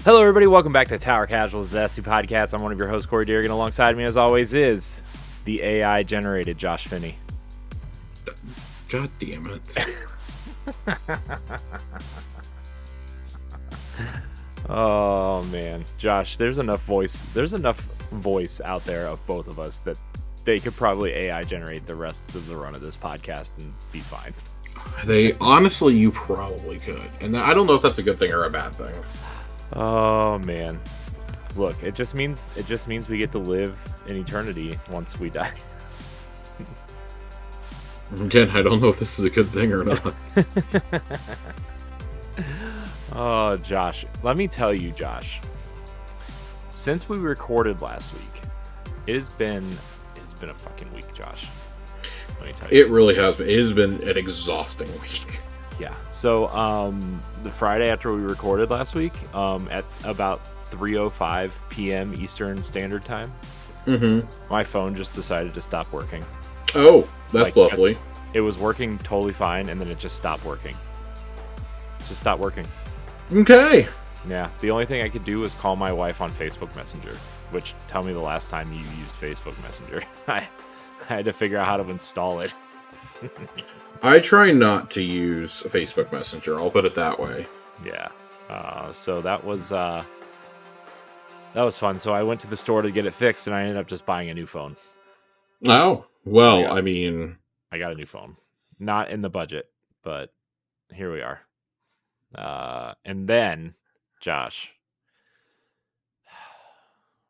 Hello, everybody. Welcome back to Tower Casuals, the Destiny Podcast. I'm one of your hosts, Corey Deerigan. Alongside me, as always, is the AI-generated Josh Finney. God damn it. Oh, man. Josh, there's enough voice out there of both of us that they could probably AI-generate the rest of the run of this podcast and be fine. Honestly, you probably could. And I don't know if that's a good thing or a bad thing. Oh, man. Look, it just means we get to live in eternity once we die. Again, I don't know if this is a good thing or not. Oh, Josh, let me tell you, Josh. Since we recorded last week, it has been a fucking week, Josh. Let me tell you. It really has been. It has been an exhausting week. Yeah. So, the Friday after we recorded last week, at about 3:05 p.m. Eastern Standard Time, my phone just decided to stop working. Oh, that's lovely. It was working totally fine, and then it just stopped working. Just stopped working. Okay. Yeah. The only thing I could do was call my wife on Facebook Messenger, which, tell me the last time you used Facebook Messenger. I had to figure out how to install it. I try not to use Facebook Messenger. I'll put it that way. Yeah. So that was fun. So I went to the store to get it fixed, and I ended up just buying a new phone. Oh, well, I mean, I got a new phone. Not in the budget, but here we are. And then, Josh,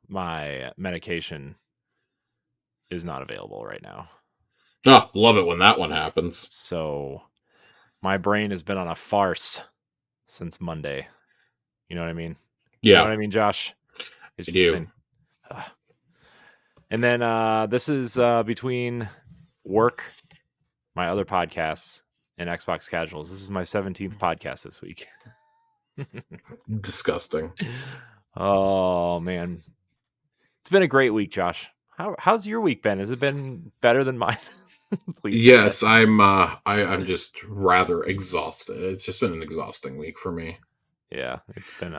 my medication is not available right now. Oh, love it when that one happens. So my brain has been on a farce since Monday. You know what I mean? Yeah. You know what I mean, Josh? I do. And then this is between work, my other podcasts, and Xbox Casuals. This is my 17th podcast this week. Disgusting. Oh, man. It's been a great week, Josh. How's your week been? Has it been better than mine? Please. Yes, I'm just rather exhausted. It's just been an exhausting week for me. Yeah, it's been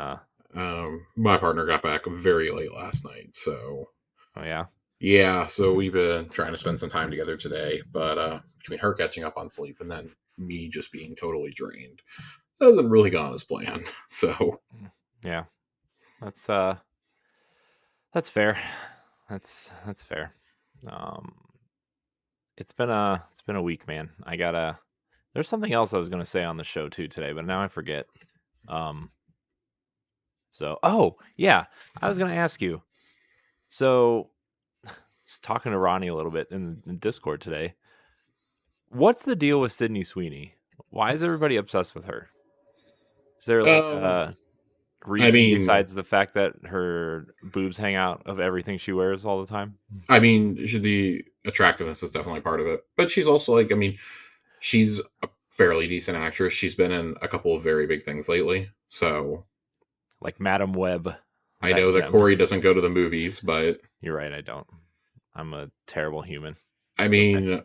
my partner got back very late last night, so oh yeah. Yeah, so we've been trying to spend some time together today, but between her catching up on sleep and then me just being totally drained, it hasn't really gone as planned. So yeah. That's fair. That's fair. It's been a week, man. There's something else I was going to say on the show too today, but now I forget. Oh yeah, I was going to ask you. So, I was talking to Ronnie a little bit in Discord today. What's the deal with Sydney Sweeney? Why is everybody obsessed with her? Is there like a reason besides the fact that her boobs hang out of everything she wears all the time? I mean, the attractiveness is definitely part of it, but she's also she's a fairly decent actress. She's been in a couple of very big things lately, so like Madam Web. I know that Corey doesn't go to the movies, but you're right, I don't. I'm a terrible human. I mean,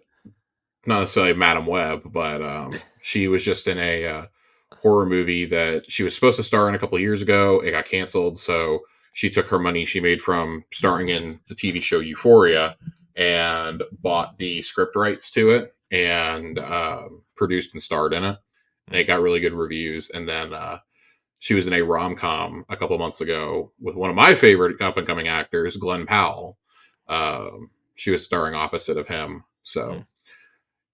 not necessarily Madam Web, but she was just in a horror movie that she was supposed to star in a couple of years ago. It got canceled, so she took her money she made from starring in the TV show Euphoria and bought the script rights to it and produced and starred in it. And it got really good reviews. And then she was in a rom-com a couple months ago with one of my favorite up-and-coming actors, Glenn Powell. She was starring opposite of him. So,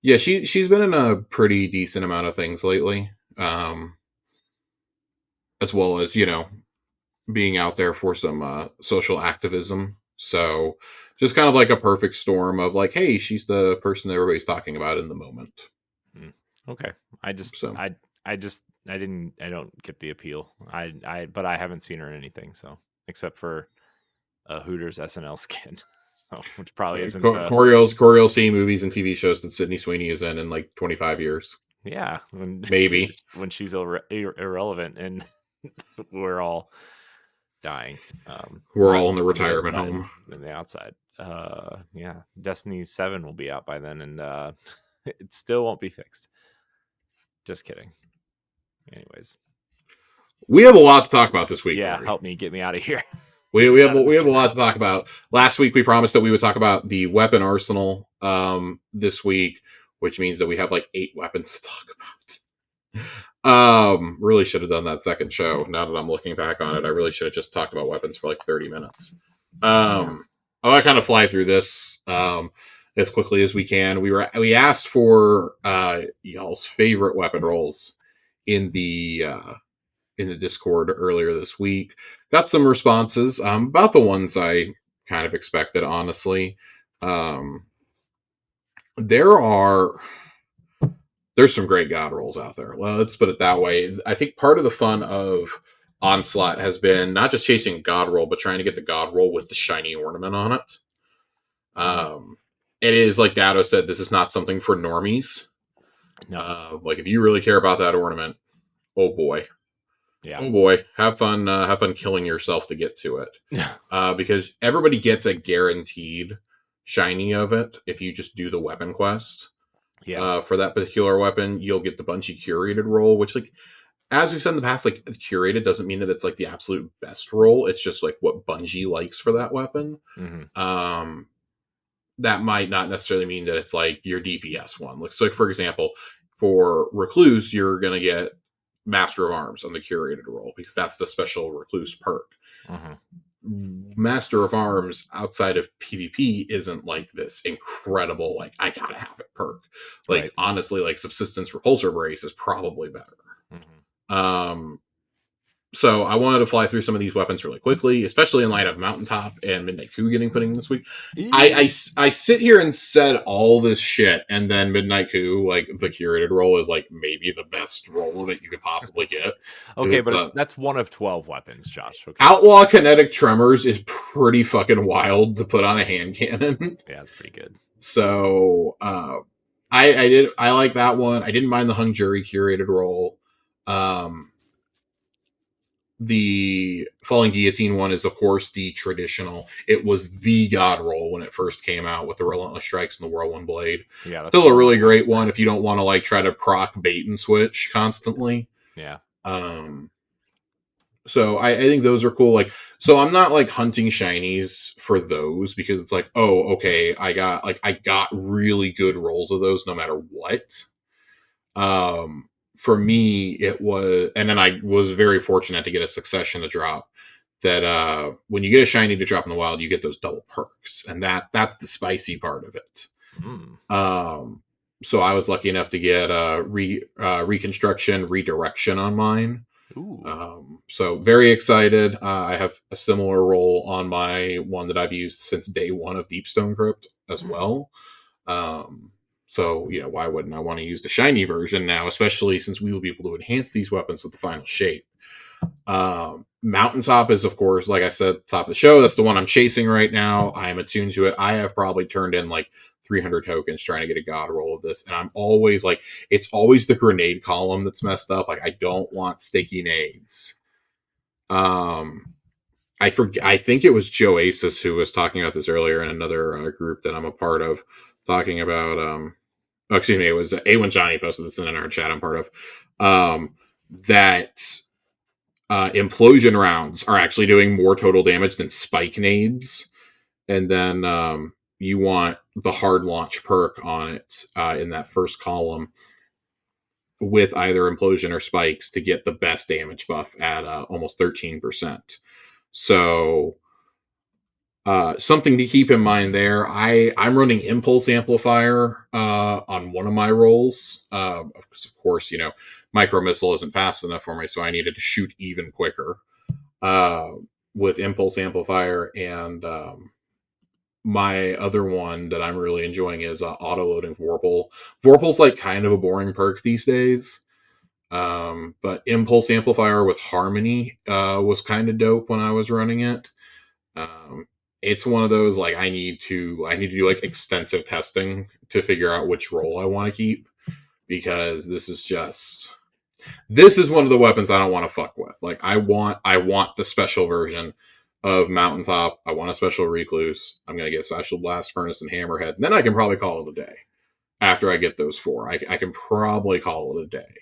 yeah, she's been in a pretty decent amount of things lately. As well as, being out there for some social activism. So just kind of like a perfect storm of like, hey, she's the person that everybody's talking about in the moment. Okay. I don't get the appeal. But I haven't seen her in anything. So except for a Hooters SNL skit. So, which probably isn't Corey will see movies and TV shows that Sydney Sweeney is in like 25 years. Yeah. Maybe. When she's irrelevant and we're all dying. We're all in the retirement home. In the outside. Yeah. Destiny 7 will be out by then, and it still won't be fixed. Just kidding. Anyways. We have a lot to talk about this week, Yeah, Corey. help me get me out of here. We have a lot to talk about. Last week we promised that we would talk about the weapon arsenal this week, which means that we have like 8 weapons to talk about. Really should have done that second show. Now that I'm looking back on it, I really should have just talked about weapons for like 30 minutes. I want to kind of fly through this as quickly as we can. We asked for y'all's favorite weapon rolls in the Discord earlier this week. Got some responses about the ones I kind of expected, honestly. There's some great god rolls out there. Well, let's put it that way. I think part of the fun of Onslaught has been not just chasing god roll, but trying to get the god roll with the shiny ornament on it. It is, like Dado said, this is not something for normies. No. Like if you really care about that ornament, oh boy. Yeah. Oh boy, have fun killing yourself to get to it. Because everybody gets a guaranteed shiny of it if you just do the weapon quest. Yeah. For that particular weapon, you'll get the Bungie curated roll, which, like, as we've said in the past, like, curated doesn't mean that it's like the absolute best roll. It's just like what Bungie likes for that weapon. Mm-hmm. That might not necessarily mean that it's like your DPS one. So, like, for example, for Recluse, you're gonna get Master of Arms on the curated roll because that's the special Recluse perk. Mm-hmm. Master of Arms outside of PvP isn't like this incredible, like, I gotta have it perk. Like, right. Honestly, like, Subsistence Repulsor Brace is probably better. Mm-hmm. So I wanted to fly through some of these weapons really quickly, especially in light of Mountaintop and Midnight Coup getting put in this week. I sit here and said all this shit, and then Midnight Coup, like, the curated roll is like maybe the best roll that you could possibly get. Okay, but that's one of 12 weapons, Josh. Okay. Outlaw Kinetic Tremors is pretty fucking wild to put on a hand cannon. Yeah, it's pretty good. So I like that one. I didn't mind the Hung Jury curated roll. The Falling Guillotine one is, of course, the traditional. It was the god roll when it first came out with the Relentless Strikes and the Whirlwind Blade. Yeah, still a really great one if you don't want to like try to proc bait and switch constantly. Yeah. So I think those are cool. Like, so I'm not like hunting shinies for those because it's like, oh, okay, I got really good rolls of those no matter what. For me, it was, and then I was very fortunate to get a succession to drop. That when you get a shiny to drop in the wild, you get those double perks, and that's the spicy part of it. So I was lucky enough to get reconstruction, redirection on mine. So very excited. I have a similar roll on my one that I've used since day one of Deepstone Crypt as well. So, why wouldn't I want to use the shiny version now, especially since we will be able to enhance these weapons with the final shape. Mountaintop is, of course, like I said, top of the show. That's the one I'm chasing right now. I am attuned to it. I have probably turned in like 300 tokens trying to get a god roll of this. And I'm always like, it's always the grenade column that's messed up. Like, I don't want sticky nades. I think it was Joe Asis who was talking about this earlier in another group that I'm a part of, talking about, excuse me, it was A1 Johnny posted this in our chat I'm part of, that implosion rounds are actually doing more total damage than spike nades. And then you want the hard launch perk on it in that first column with either implosion or spikes to get the best damage buff at almost 13%. So something to keep in mind there. I'm running Impulse Amplifier on one of my rolls. Of course, Micro Missile isn't fast enough for me, so I needed to shoot even quicker with Impulse Amplifier. And my other one that I'm really enjoying is auto-loading Vorpal. Vorpal's like kind of a boring perk these days. But Impulse Amplifier with Harmony was kind of dope when I was running it. It's one of those, like, I need to do like extensive testing to figure out which role I want to keep, because this is one of the weapons I don't want to fuck with. Like, I want the special version of Mountaintop. I want a special Recluse. I'm going to get Special Blast, Furnace, and Hammerhead. And then I can probably call it a day. After I get those 4, I can probably call it a day.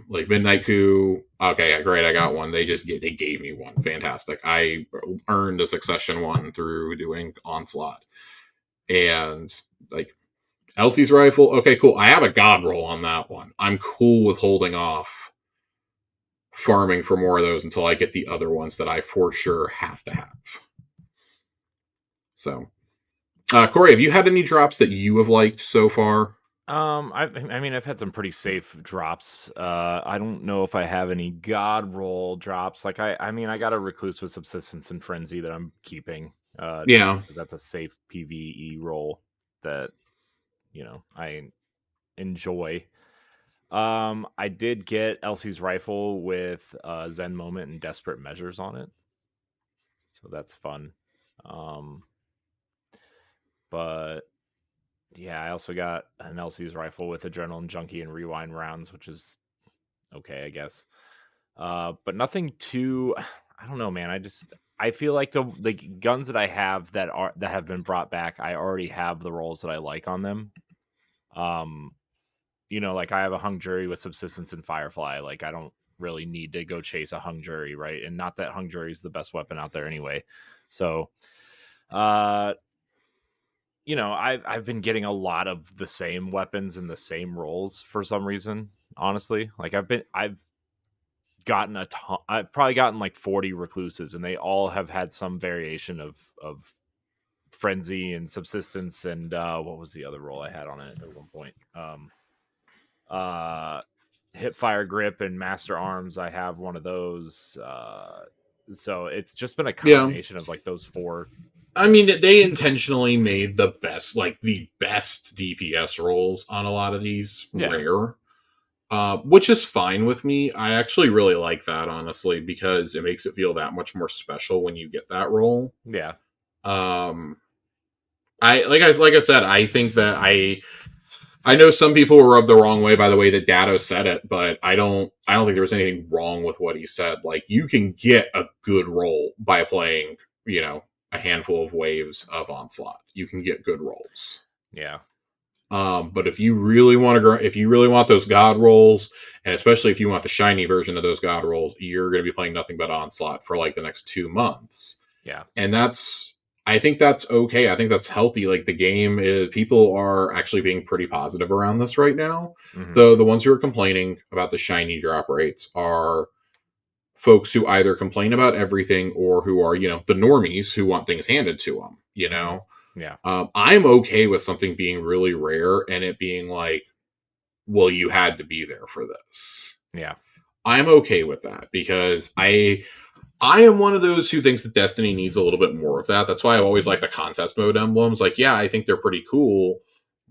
Like Midnight Coup. Okay, great. I got one. They gave me one. Fantastic. I earned a succession one through doing Onslaught, and like Elsie's rifle. Okay, cool. I have a god roll on that one. I'm cool with holding off farming for more of those until I get the other ones that I for sure have to have. So, Corey, have you had any drops that you have liked so far? I mean, I've had some pretty safe drops. I don't know if I have any god roll drops. Like, I mean, I got a Recluse with Subsistence and Frenzy that I'm keeping, just Yeah, because that's a safe PVE roll that I enjoy. I did get Elsie's rifle with Zen Moment and Desperate Measures on it, so that's fun. Um, but yeah, I also got an Elsie's rifle with Adrenaline Junkie and Rewind rounds, which is okay, I guess. But nothing too. I don't know, man. I feel like the guns that I have that have been brought back, I already have the rolls that I like on them. Um, like I have a hung jury with Subsistence and Firefly. Like I don't really need to go chase a hung jury, right? And not that hung jury is the best weapon out there anyway. So, uh, I've been getting a lot of the same weapons and the same roles for some reason. Honestly, like I've gotten a ton. I've probably gotten like 40 recluses, and they all have had some variation of frenzy and subsistence and what was the other role I had on it at one point? Uh, hip fire grip and master arms. I have one of those. So it's just been a yeah. combination of like those four. I mean, they intentionally made the best DPS rolls on a lot of these Yeah, rare, which is fine with me. I actually really like that, honestly, because it makes it feel that much more special when you get that roll. yeah, Um, like I said, I think that I know some people were rubbed the wrong way by the way that Datto said it, but I don't think there was anything wrong with what he said. Like you can get a good roll by playing, a handful of waves of Onslaught. You can get good rolls. yeah, But if you really want to, if you really want those god rolls, and especially if you want the shiny version of those god rolls, you're going to be playing nothing but Onslaught for like the next 2 months. yeah. And I think that's okay. I think that's healthy. Like the game is, people are actually being pretty positive around this right now. Hmm. The ones who are complaining about the shiny drop rates are folks who either complain about everything or who are, the normies who want things handed to them, Hmm. Yeah, I'm okay with something being really rare and it being like, well, you had to be there for this. yeah, I'm okay with that because I am one of those who thinks that Destiny needs a little bit more of that. That's why I always like the contest mode emblems. Like, yeah, I think they're pretty cool,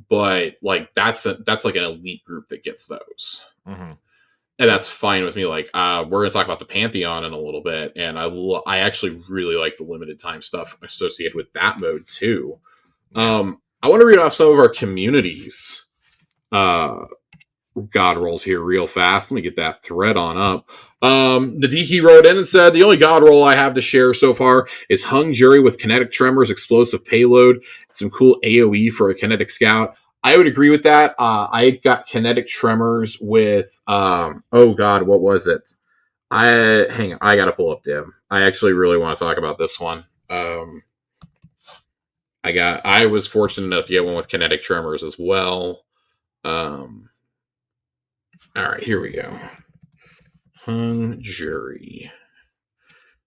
but like that's like an elite group that gets those. hmm, And that's fine with me. Like, we're gonna talk about the Pantheon in a little bit, and I actually really like the limited time stuff associated with that mode too. yeah. I want to read off some of our communities uh, god rolls here real fast. Let me get that thread on up. Nadiki wrote in and said, the only god roll I have to share so far is Hung Jury with Kinetic Tremors, Explosive Payload, some cool AoE for a Kinetic Scout. I would agree with that. I got Kinetic Tremors with, oh god, what was it? Hang on, I gotta pull up Dim. I actually really want to talk about this one. I was fortunate enough to get one with Kinetic Tremors as well. All right, here we go. Hung Jury.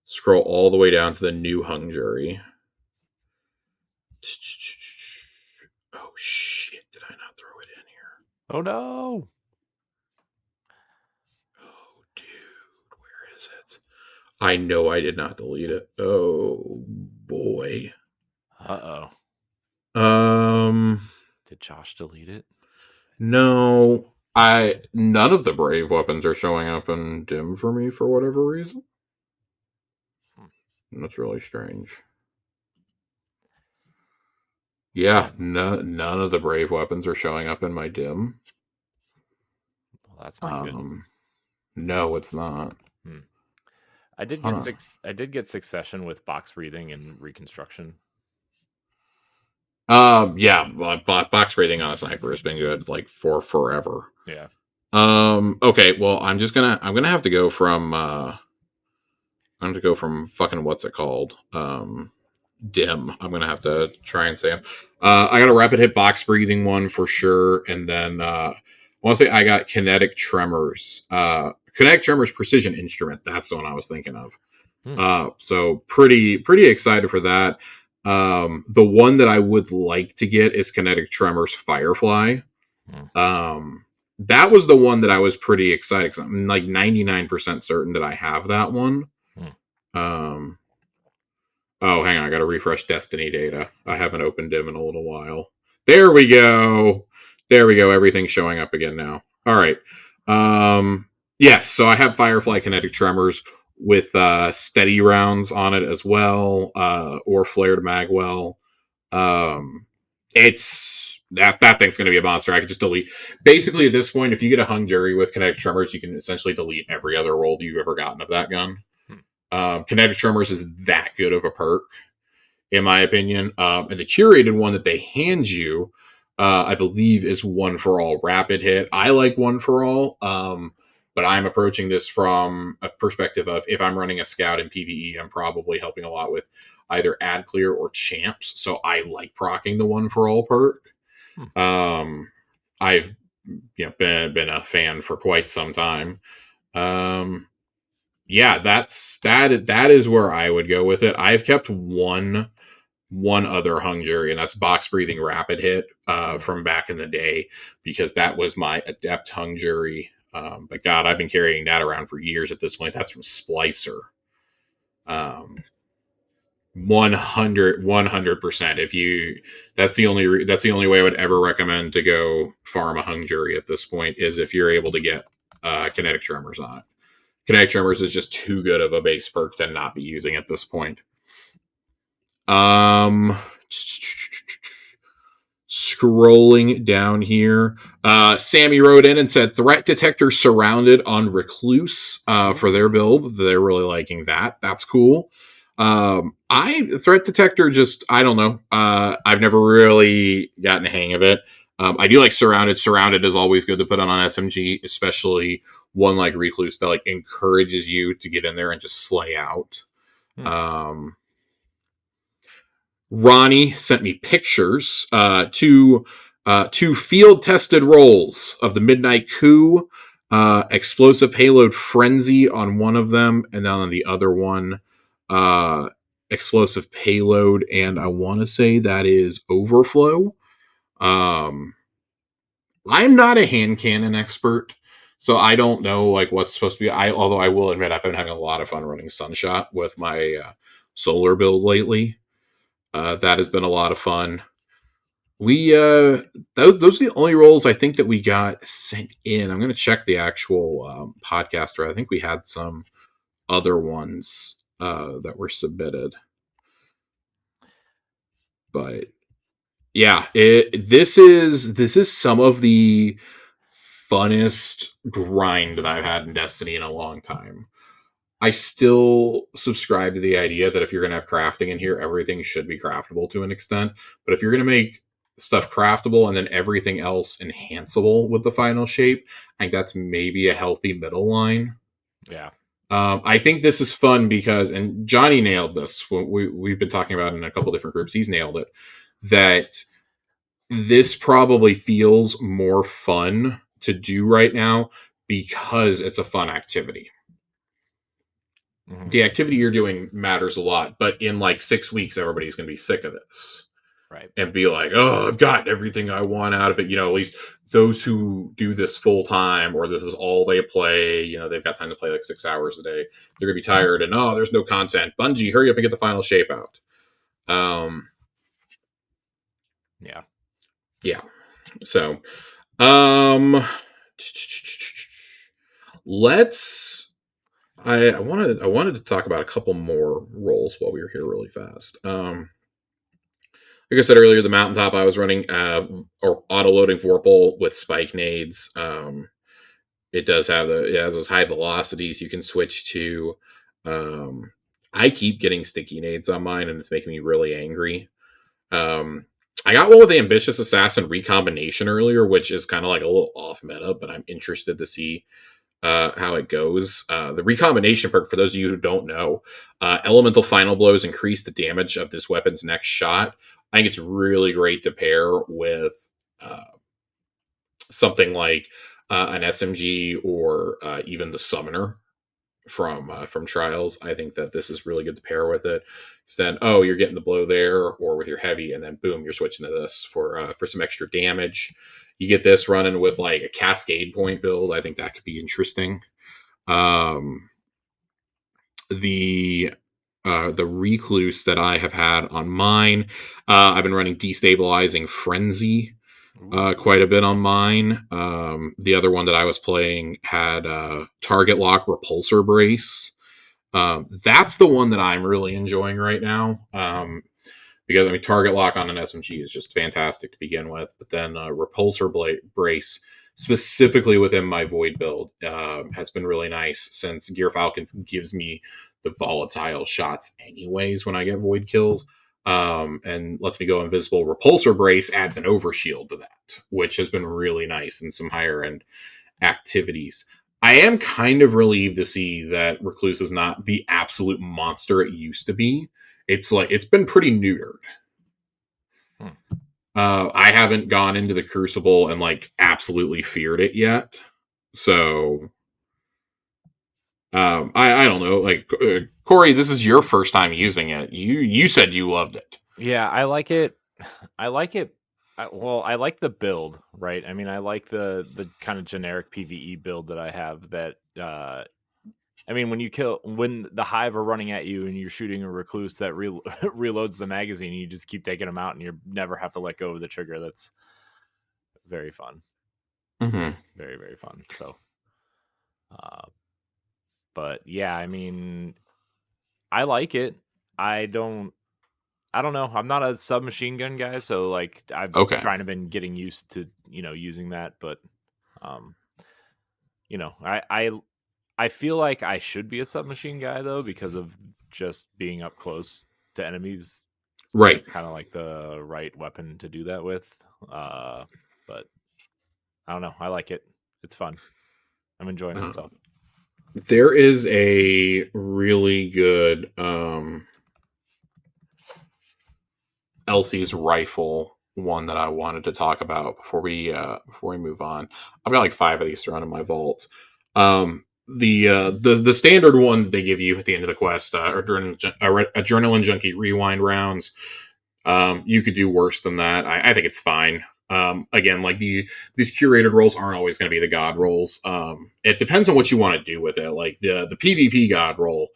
Scroll all the way down to the new Hung Jury. Oh shit! Did I not throw it in here? Oh no. Oh dude, where is it? I know I did not delete it. Oh boy. Uh oh. Um, Did Josh delete it? no. None of the brave weapons are showing up in dim for me for whatever reason. That's really strange. Yeah, none of the brave weapons are showing up in my dim. Well, that's not good. No, it's not. Hmm. I did get Huh. succession with box breathing and reconstruction. Yeah, box breathing on a sniper has been good like for forever. Yeah. Okay, well, I'm gonna have to go from I'm gonna go from fucking what's it called? Dim. I'm gonna have to try and say them. I got a rapid hit box breathing one for sure, and then I want to say I got kinetic tremors. Kinetic tremors precision instrument. That's the one I was thinking of. Hmm. So pretty excited for that. The one that I would like to get is kinetic tremors firefly. Hmm. That was the one that I was pretty excited because I'm like 99% certain that I have that one. Hmm. Um, Oh, hang on. I got to refresh Destiny data. I haven't opened Dim in a little while. There we go. There we go. Everything's showing up again now. All right. Yes. So I have Firefly Kinetic Tremors with steady rounds on it as well, or flared magwell. Um, it's that thing's going to be a monster. I can just delete. Basically, at this point, if you get a hung jury with Kinetic Tremors, you can essentially delete every other roll that you've ever gotten of that gun. Hmm. Kinetic Tremors is that good of a perk, in my opinion. And the curated one that they hand you, I believe, is one for all rapid hit. I like one for all, but I'm approaching this from a perspective of if I'm running a scout in PvE, I'm probably helping a lot with either ad clear or champs. So I like procking the one for all perk. Hmm. I've been a fan for quite some time. Um, yeah, that is where I would go with it. I've kept one other hung jury, and that's box breathing rapid hit Hmm. from back in the day, because that was my adept hung jury. But God, I've been carrying that around for years at this point. That's from Splicer. 100%. If you, that's the only way I would ever recommend to go farm a hung jury at this point, is if you're able to get kinetic tremors on it. Kinetic tremors is just too good of a base perk to not be using at this point. Um, Scrolling down here, Sammy wrote in and said threat detector surrounded on recluse for their build. They're really liking that. That's cool. I threat detector, just I don't know. I've never really gotten a hang of it. I do like surrounded. Surrounded is always good to put on an SMG, especially one like recluse that like encourages you to get in there and just slay out. Hmm. Um, Ronnie sent me pictures two field tested rolls of the Midnight Coup, explosive payload frenzy on one of them, and then on the other one, uh, explosive payload, and I want to say that is overflow. Um, I'm not a hand cannon expert, so I don't know like what's supposed to be. Although I will admit I've been having a lot of fun running Sunshot with my solar build lately. That has been a lot of fun. We those are the only roles I think that we got sent in. I'm going to check the actual podcaster. I think we had some other ones that were submitted, but yeah, this is some of the funnest grind that I've had in Destiny in a long time. I still subscribe to the idea that if you're going to have crafting in here, everything should be craftable to an extent. But if you're going to make stuff craftable and then everything else enhanceable with the final shape, I think that's maybe a healthy middle line. Yeah. I think this is fun because, and Johnny nailed this. We've been talking about it in a couple different groups. He's nailed it. That this probably feels more fun to do right now because it's a fun activity. Hmm. The activity you're doing matters a lot, but in like 6 weeks, everybody's going to be sick of this Right. and be like, oh, I've gotten everything I want out of it. At least those who do this full time, or this is all they play, they've got time to play like 6 hours a day. They're going to be tired and, oh, there's no content. Bungie, hurry up and get the final shape out. Yeah. Yeah. So, um, let's I wanted to talk about a couple more roles while we were here really fast. Like I said earlier, the mountaintop I was running or auto loading Vorpal with spike nades. It has those high velocities you can switch to. Um, I keep getting sticky nades on mine, and it's making me really angry. I got one with the Ambitious Assassin Recombination earlier, which is kind of like a little off meta, but I'm interested to see how it goes. The Recombination perk, for those of you who don't know, Elemental Final Blows increase the damage of this weapon's next shot. I think it's really great to pair with uh, something like an SMG or even the Summoner from Trials. I think that this is really good to pair with it. Because then, oh, you're getting the blow there, or with your heavy, and then boom, you're switching to this for some extra damage. You get this running with like a Cascade Point build. I think that could be interesting. Um, the Recluse that I have had on mine, I've been running Destabilizing Frenzy quite a bit on mine. The other one that I was playing had Target Lock Repulsor Brace. That's the one that I'm really enjoying right now. Because I mean, Target Lock on an SMG is just fantastic to begin with, but then Brace, specifically within my Void build, has been really nice since Gear Falcons gives me the volatile shots anyways when I get Void kills. And lets me go invisible. Repulsor Brace adds an overshield to that, which has been really nice in some higher end activities. I am kind of relieved to see that Recluse is not the absolute monster it used to be. It's been pretty neutered. I haven't gone into the Crucible and like absolutely feared it yet. So I don't know. Like Corey, this is your first time using it. You said you loved it. Yeah, I like it. I like it. I like the build, right? I mean, I like the kind of generic PvE build that I have. That I mean, when the Hive are running at you and you're shooting a Recluse that reloads the magazine, you just keep taking them out, and you never have to let go of the trigger. That's very fun. Mm-hmm. Very, very fun. So, but yeah, I mean, I like it. I don't know. I'm not a submachine gun guy, so like I've kind of been getting used to using that. But I feel like I should be a submachine guy though because of just being up close to enemies. Right. It's kind of like the right weapon to do that with. But I don't know. I like it. It's fun. I'm enjoying myself. There is a really good Elsie's rifle one that I wanted to talk about before we move on. I've got like 5 of these thrown in my vault. The standard one that they give you at the end of the quest, Adrenaline Junkie rewind rounds. You could do worse than that. I think it's fine. Again, like these curated roles aren't always going to be the god roles. It depends on what you want to do with it. Like the PvP god role,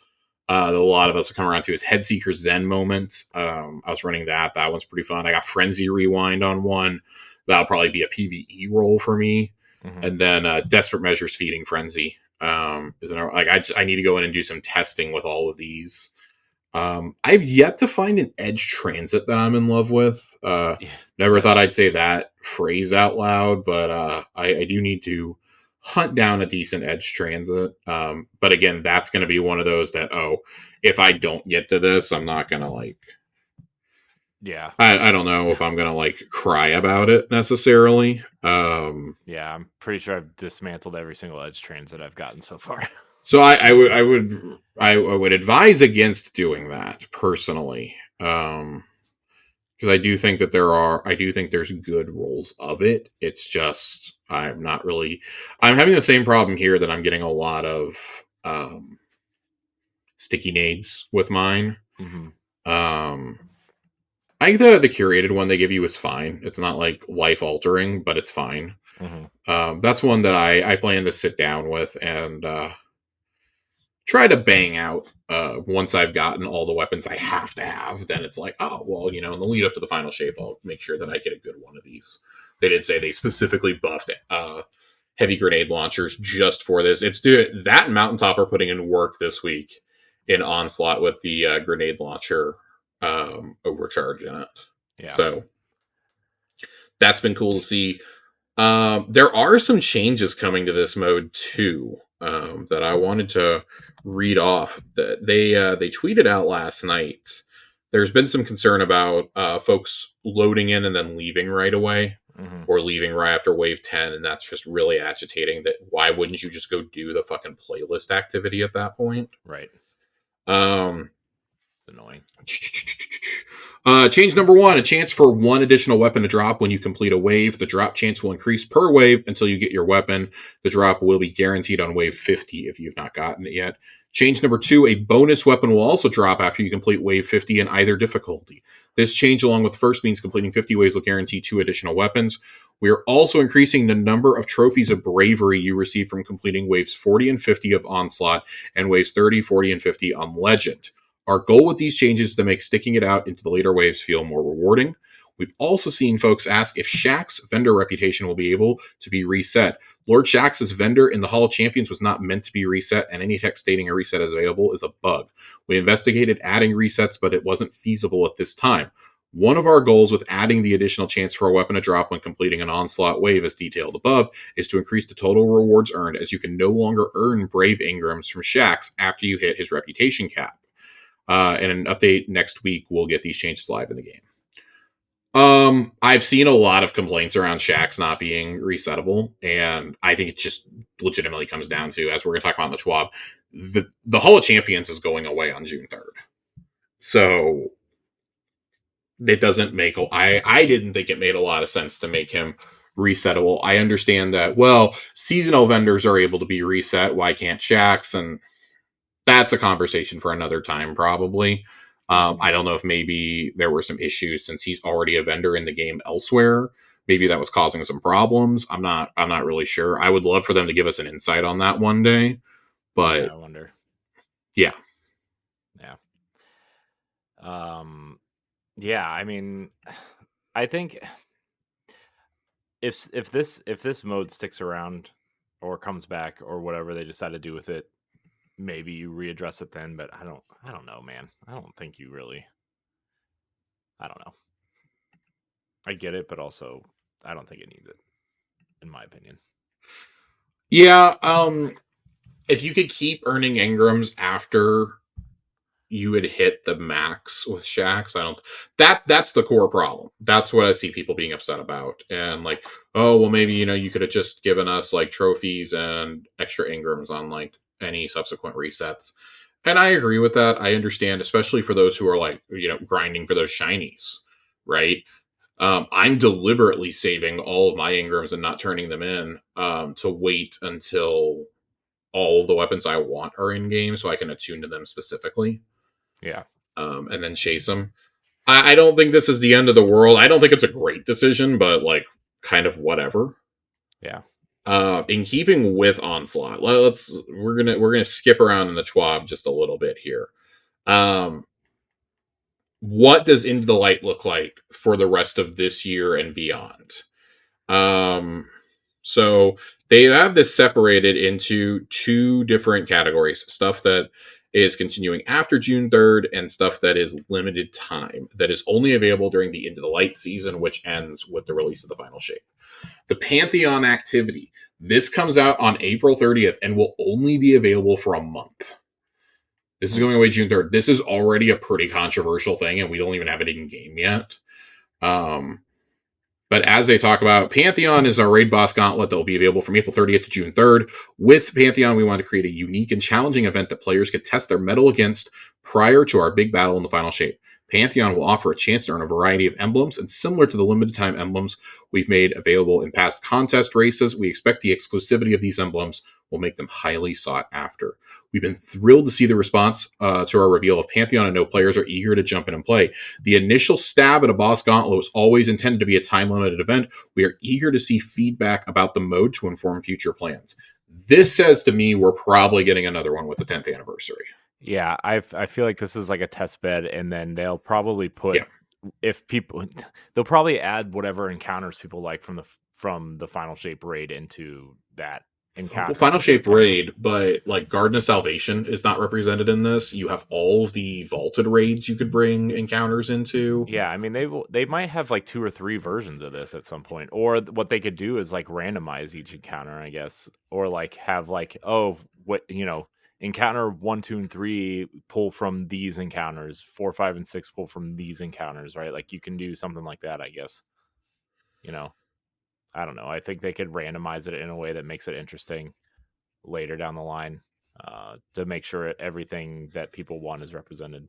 that a lot of us have come around to is Headseeker Zen Moment. I was running that. That one's pretty fun. I got Frenzy Rewind on one. That'll probably be a PvE role for me. Mm-hmm. And then Desperate Measures Feeding Frenzy. I need to go in and do some testing with all of these. I've yet to find an edge transit that I'm in love with. Never thought I'd say that phrase out loud, but I do need to hunt down a decent edge transit. But again, that's going to be one of those that, if I don't get to this, I'm not going to like... Yeah. I don't know if I'm going to like cry about it necessarily. Yeah, I'm pretty sure I've dismantled every single edge transit I've gotten so far. So I would advise against doing that personally, because I do think that there's good roles of it. It's just I'm having the same problem here that I'm getting a lot of sticky nades with mine. Mm-hmm. I think the curated one they give you is fine. It's not like life altering, but it's fine. Mm-hmm. That's one that I plan to sit down with and try to bang out once I've gotten all the weapons I have to have. Then it's like, oh, well, in the lead up to the final shape, I'll make sure that I get a good one of these. They did say they specifically buffed heavy grenade launchers just for this. That and Mountaintop are putting in work this week in Onslaught with the grenade launcher overcharge in it. Yeah. So that's been cool to see. There are some changes coming to this mode too. That I wanted to read off. That they tweeted out last night. there's been some concern about folks loading in and then leaving right away, Mm-hmm. or leaving right after wave 10, and that's just really agitating. That why wouldn't you just go do the fucking playlist activity at that point? Right. Um, Annoying. Change number one: a chance for one additional weapon to drop when you complete a wave. The drop chance will increase per wave until you get your weapon. The drop will be guaranteed on wave 50 if you've not gotten it yet. Change number two: a bonus weapon will also drop after you complete wave 50 in either difficulty. This change, along with the first, means completing 50 waves will guarantee two additional weapons. We are also increasing the number of trophies of bravery you receive from completing waves 40 and 50 of Onslaught and waves 30, 40, and 50 on Legend. Our goal with these changes is to make sticking it out into the later waves feel more rewarding. We've also seen folks ask if Shaq's vendor reputation will be able to be reset. Lord Shax's vendor in the Hall of Champions was not meant to be reset, and any text stating a reset is available is a bug. We investigated adding resets, but it wasn't feasible at this time. One of our goals with adding the additional chance for a weapon to drop when completing an Onslaught wave, as detailed above, is to increase the total rewards earned, as you can no longer earn Brave Ingrams from Shax after you hit his reputation cap. And an update next week, we'll get these changes live in the game. I've seen a lot of complaints around Shax not being resettable, and I think it just legitimately comes down to, as we're going to talk about in the Schwab, the Hall of Champions is going away on June 3rd. So it doesn't make, I didn't think it made a lot of sense to make him resettable. I understand that, well, seasonal vendors are able to be reset. Why can't Shax? And that's a conversation for another time, probably. I don't know if maybe there were some issues since he's already a vendor in the game elsewhere. Maybe that was causing some problems. I'm not really sure. I would love for them to give us an insight on that one day. Yeah, But I wonder. yeah. Yeah. Yeah, I mean, I think if this mode sticks around or comes back or whatever they decide to do with it, maybe you readdress it then, but I don't know, man. I don't think you really. I don't know. I get it, but also I don't think it needs it, in my opinion. Yeah, if you could keep earning engrams after you had hit the max with Shax. I don't that's the core problem. That's what I see people being upset about. And like, oh well maybe, you could have just given us like trophies and extra engrams on like any subsequent resets. And I agree with that. I understand, especially for those who are like, grinding for those shinies, right? I'm deliberately saving all of my engrams and not turning them in, to wait until all of the weapons I want are in game so I can attune to them specifically, Yeah. and then chase them. I don't think this is the end of the world. I don't think it's a great decision, but like kind of whatever. Yeah. In keeping with Onslaught, we're gonna skip around in the Schwab just a little bit here. Um, what does Into the Light look like for the rest of this year and beyond? Um, so they have this separated into two different categories: stuff that is continuing after June 3rd and stuff that is limited time, that is only available during the Into the Light season, which ends with the release of the final shape. The Pantheon activity. This comes out on April 30th and will only be available for a month. This is going away June 3rd. This is already a pretty controversial thing, and we don't even have it in game yet. Um, but as they talk about, Pantheon is our raid boss gauntlet that will be available from April 30th to June 3rd. With Pantheon, we want to create a unique and challenging event that players could test their mettle against prior to our big battle in the final shape. Pantheon will offer a chance to earn a variety of emblems, and similar to the limited time emblems we've made available in past contest races, we expect the exclusivity of these emblems will make them highly sought after. We've been thrilled to see the response to our reveal of Pantheon, and know players are eager to jump in and play. The initial stab at a boss gauntlet was always intended to be a time-limited event. We are eager to see feedback about the mode to inform future plans. This says to me we're probably getting another one with the 10th anniversary. Yeah, I feel like this is like a test bed, and then they'll probably put Yeah. if people they'll probably add whatever encounters people like from the final shape raid into that encounter. Well, Final into the Shape 10th. raid, but like Garden of Salvation is not represented in this. You have all of the vaulted raids you could bring encounters into. Yeah, I mean they might have like 2 or 3 versions of this at some point, or what they could do is like randomize each encounter, I guess, or like have like, oh, what encounter 1, 2, and 3 pull from these encounters, 4, 5, and 6 pull from these encounters, right? Like you can do something like that, I guess. You know, I don't know. I think they could randomize it in a way that makes it interesting later down the line, to make sure everything that people want is represented.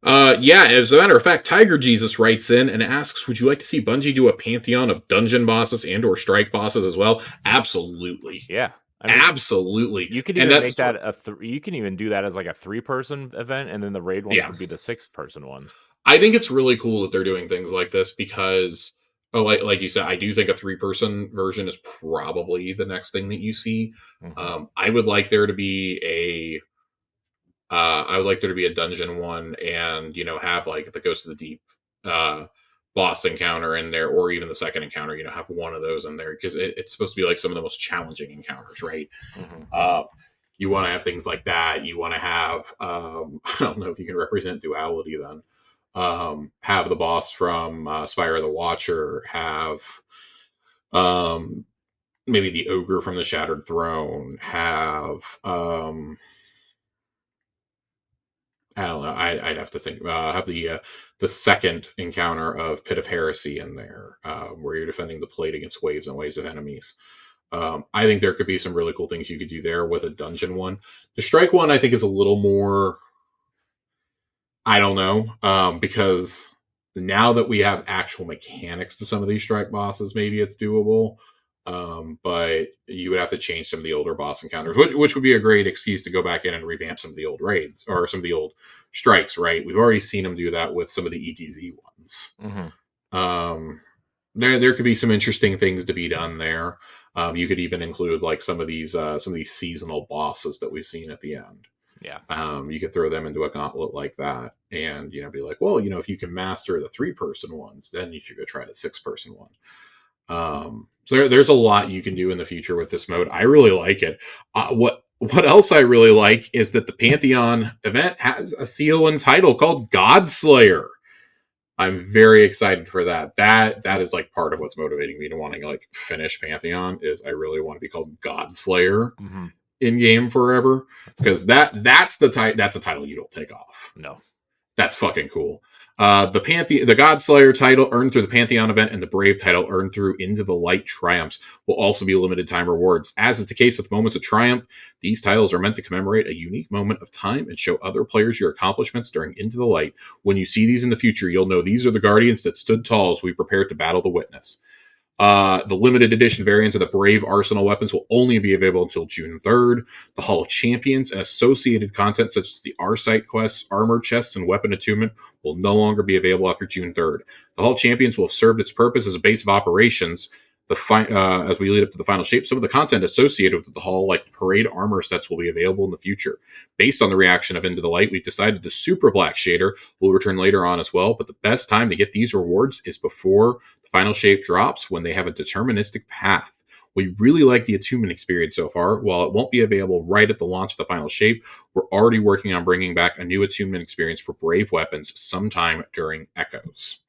Yeah, as a matter of fact, Tiger Jesus writes in and asks, would you like to see Bungie do a pantheon of dungeon bosses and or strike bosses as well? Absolutely. Yeah. I mean, Absolutely. you could And even that's make that you can even do that as like a 3-person event, and then the raid ones yeah. would be the 6-person ones. I think it's really cool that they're doing things like this because like you said, I do think a 3-person version is probably the next thing that you see. I would like there to be I would like there to be a dungeon one, and have like the Ghost of the Deep boss encounter in there, or even the second encounter. Have one of those in there because it's supposed to be like some of the most challenging encounters, right? You want to have things like that. You want to have I don't know if you can represent duality then. Have the boss from Spire of the Watcher. Have um, maybe the ogre from the Shattered Throne. Have I don't know. I'd have to think. Have the second encounter of Pit of Heresy in there, where you're defending the plate against waves and waves of enemies. I think there could be some really cool things you could do there with a dungeon one. The strike one, I think, is a little more. I don't know, because now that we have actual mechanics to some of these strike bosses, maybe it's doable. But you would have to change some of the older boss encounters, which would be a great excuse to go back in and revamp some of the old raids or some of the old strikes, right? We've already seen them do that with some of the ETZ ones. There could be some interesting things to be done there. You could even include like some of these seasonal bosses that we've seen at the end. Yeah. You could throw them into a gauntlet like that, and be like, well, if you can master the 3-person ones, then you should go try the 6-person one. So there's a lot you can do in the future with this mode. I really like it. What else I really like is that the Pantheon event has a seal and title called Godslayer. I'm very excited for that. That is like part of what's motivating me to wanting to like finish Pantheon is I really want to be called Godslayer in game forever, because that's a title you don't take off. No. That's fucking cool. The Godslayer title earned through the Pantheon event and the Brave title earned through Into the Light triumphs will also be limited time rewards. As is the case with Moments of Triumph, these titles are meant to commemorate a unique moment of time and show other players your accomplishments during Into the Light. When you see these in the future, you'll know these are the Guardians that stood tall as we prepared to battle the Witness. The limited edition variants of the Brave Arsenal weapons will only be available until June 3rd. The Hall of Champions and associated content such as the R-Site quests, armor chests, and weapon attunement will no longer be available after June 3rd. The Hall of Champions will have served its purpose as a base of operations. As we lead up to the final shape, some of the content associated with the Hall, like parade armor sets, will be available in the future. Based on the reaction of Into the Light, we've decided the Super Black shader will return later on as well, but the best time to get these rewards is before the final shape drops, when they have a deterministic path. We really like the attunement experience so far. While it won't be available right at the launch of the final shape, we're already working on bringing back a new attunement experience for Brave weapons sometime during Echoes.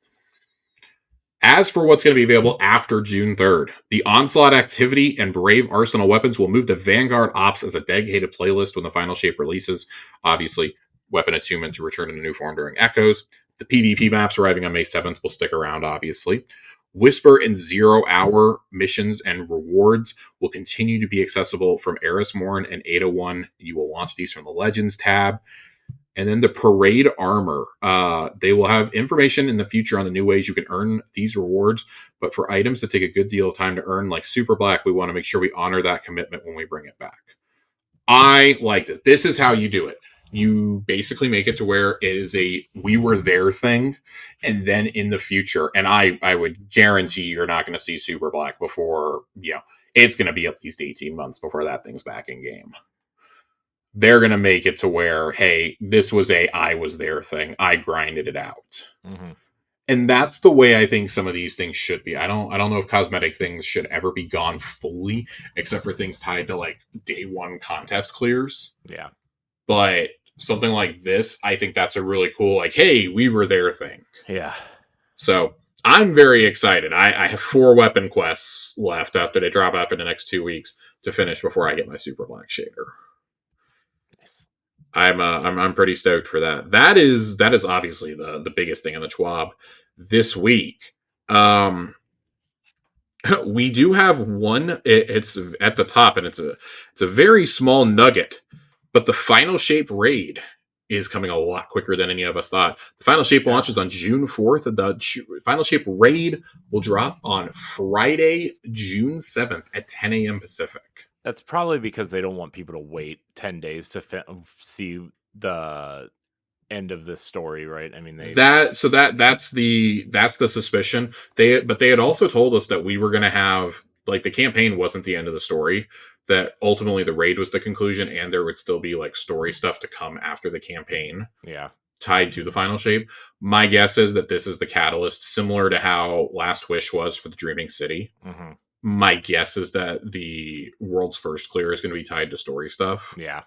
As for what's going to be available after June 3rd, the Onslaught activity and Brave Arsenal weapons will move to Vanguard Ops as a dedicated playlist when the final shape releases. Obviously, weapon attunement to return in a new form during Echoes. The PvP maps arriving on May 7th will stick around, obviously. Whisper and 0 Hour missions and rewards will continue to be accessible from Eris Morn and 801. You will launch these from the Legends tab. And then the parade armor. They will have information in the future on the new ways you can earn these rewards. But for items that take a good deal of time to earn, like Super Black, we want to make sure we honor that commitment when we bring it back. I like this. This is how you do it. You basically make it to where it is a we were there thing. And then in the future, and I would guarantee you're not going to see Super Black before, it's going to be at least 18 months before that thing's back in game. They're going to make it to where, hey, this was I was there thing. I grinded it out. And that's the way I think some of these things should be. I don't know if cosmetic things should ever be gone fully, except for things tied to like day one contest clears. Yeah. But something like this, I think that's a really cool, like, hey, we were there thing. Yeah. So I'm very excited. I have 4 weapon quests left after they drop after the next 2 weeks to finish before I get my Super Black shader. I'm pretty stoked for that. That is obviously the biggest thing in the TWAB this week. We do have one. It's at the top, and it's a very small nugget, but the Final Shape raid is coming a lot quicker than any of us thought. The Final Shape launches on June 4th. The Final Shape raid will drop on Friday, June 7th at 10 a.m. Pacific. That's probably because they don't want people to wait 10 days to see the end of this story, right? I mean, that's the suspicion. They had also told us that we were going to have, like, the campaign wasn't the end of the story, that ultimately the raid was the conclusion, and there would still be like story stuff to come after the campaign. Yeah. Tied to the Final Shape. My guess is that this is the catalyst, similar to how Last Wish was for the Dreaming City. Mm-hmm. My guess is that the world's first clear is going to be tied to story stuff. Yeah.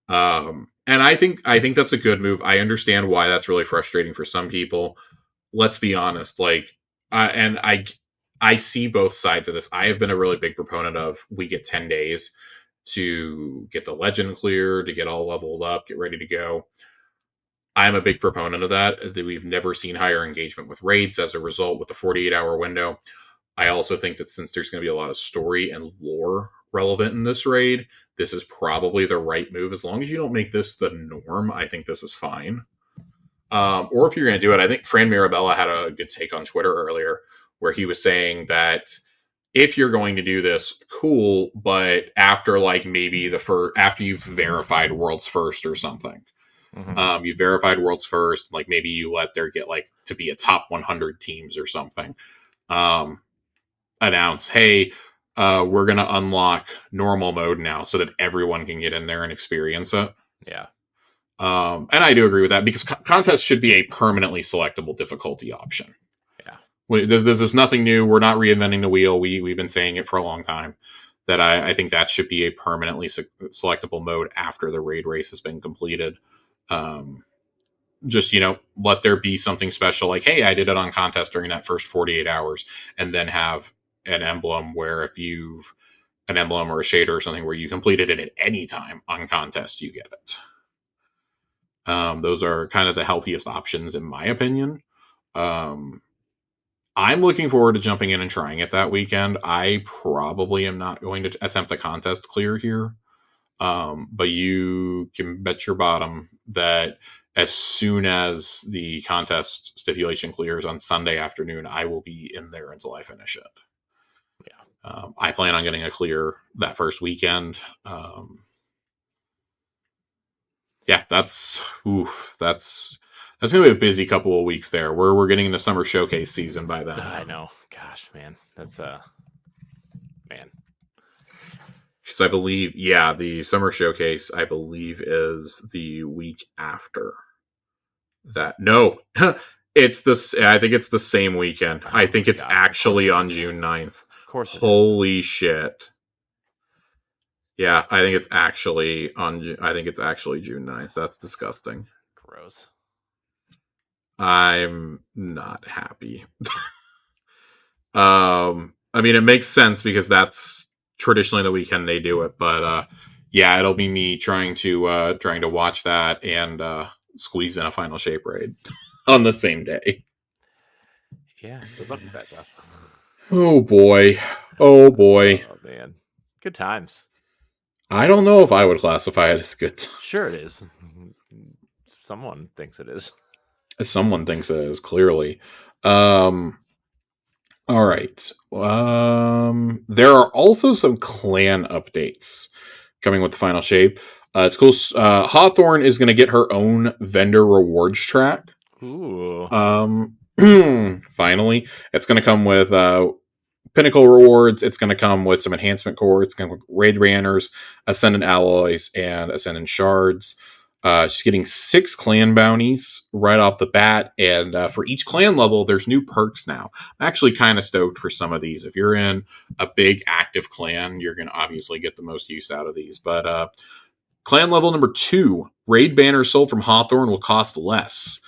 And I think that's a good move. I understand why that's really frustrating for some people. Let's be honest, like, and I see both sides of this. I have been a really big proponent of we get 10 days to get the legend clear, to get all leveled up, get ready to go. I'm a big proponent of that. That we've never seen higher engagement with raids as a result with the 48-hour window. I also think that since there's going to be a lot of story and lore relevant in this raid, this is probably the right move. As long as you don't make this the norm, I think this is fine. Or if you're going to do it, I think Fran Mirabella had a good take on Twitter earlier where he was saying that if you're going to do this, cool, but after like maybe after you've verified world's first or something. Mm-hmm. You verified world's first, like maybe you let there get like to be a top 100 teams or something. Announce, hey, we're going to unlock normal mode now so that everyone can get in there and experience it. Yeah. And I do agree with that because contests should be a permanently selectable difficulty option. Yeah. This is nothing new. We're not reinventing the wheel. We've been saying it for a long time that I think that should be a permanently selectable mode after the raid race has been completed. Just, let there be something special like, hey, I did it on contest during that first 48 hours, and then have an emblem where if you've an emblem or a shader or something where you completed it at any time on contest, you get it. Those are kind of the healthiest options in my opinion. I'm looking forward to jumping in and trying it that weekend. I probably am not going to attempt a contest clear here. But you can bet your bottom that as soon as the contest stipulation clears on Sunday afternoon, I will be in there until I finish it. Yeah. I plan on getting a clear that first weekend. Yeah, that's going to be a busy couple of weeks there. We're getting into summer showcase season by then. I know. Gosh, man, that's man. Because I believe, the summer showcase, I believe, is the week after that. No, it's this. I think it's the same weekend. I think it's actually on June 9th. Of course. Holy shit. Yeah, I think it's actually June 9th. That's disgusting. Gross. I'm not happy. I mean, it makes sense because that's traditionally the weekend they do it, but it'll be me trying to watch that and squeeze in a Final Shape raid on the same day. Yeah, good luck with that, Jeff. Oh boy. Oh man, good times. I don't know if I would classify it as good times. Sure it is. Someone thinks it is. Someone thinks it is, clearly. All right. There are also some clan updates coming with the Final Shape. It's cool. Hawthorne is going to get her own vendor rewards track. Ooh. Finally, it's going to come with Pinnacle rewards. It's going to come with some enhancement core. It's going to come with raid banners, Ascendant alloys, and Ascendant shards. She's getting 6 clan bounties right off the bat, and for each clan level, there's new perks now. I'm actually kind of stoked for some of these. If you're in a big active clan, you're going to obviously get the most use out of these. But clan level number 2, raid banners sold from Hawthorne will cost less.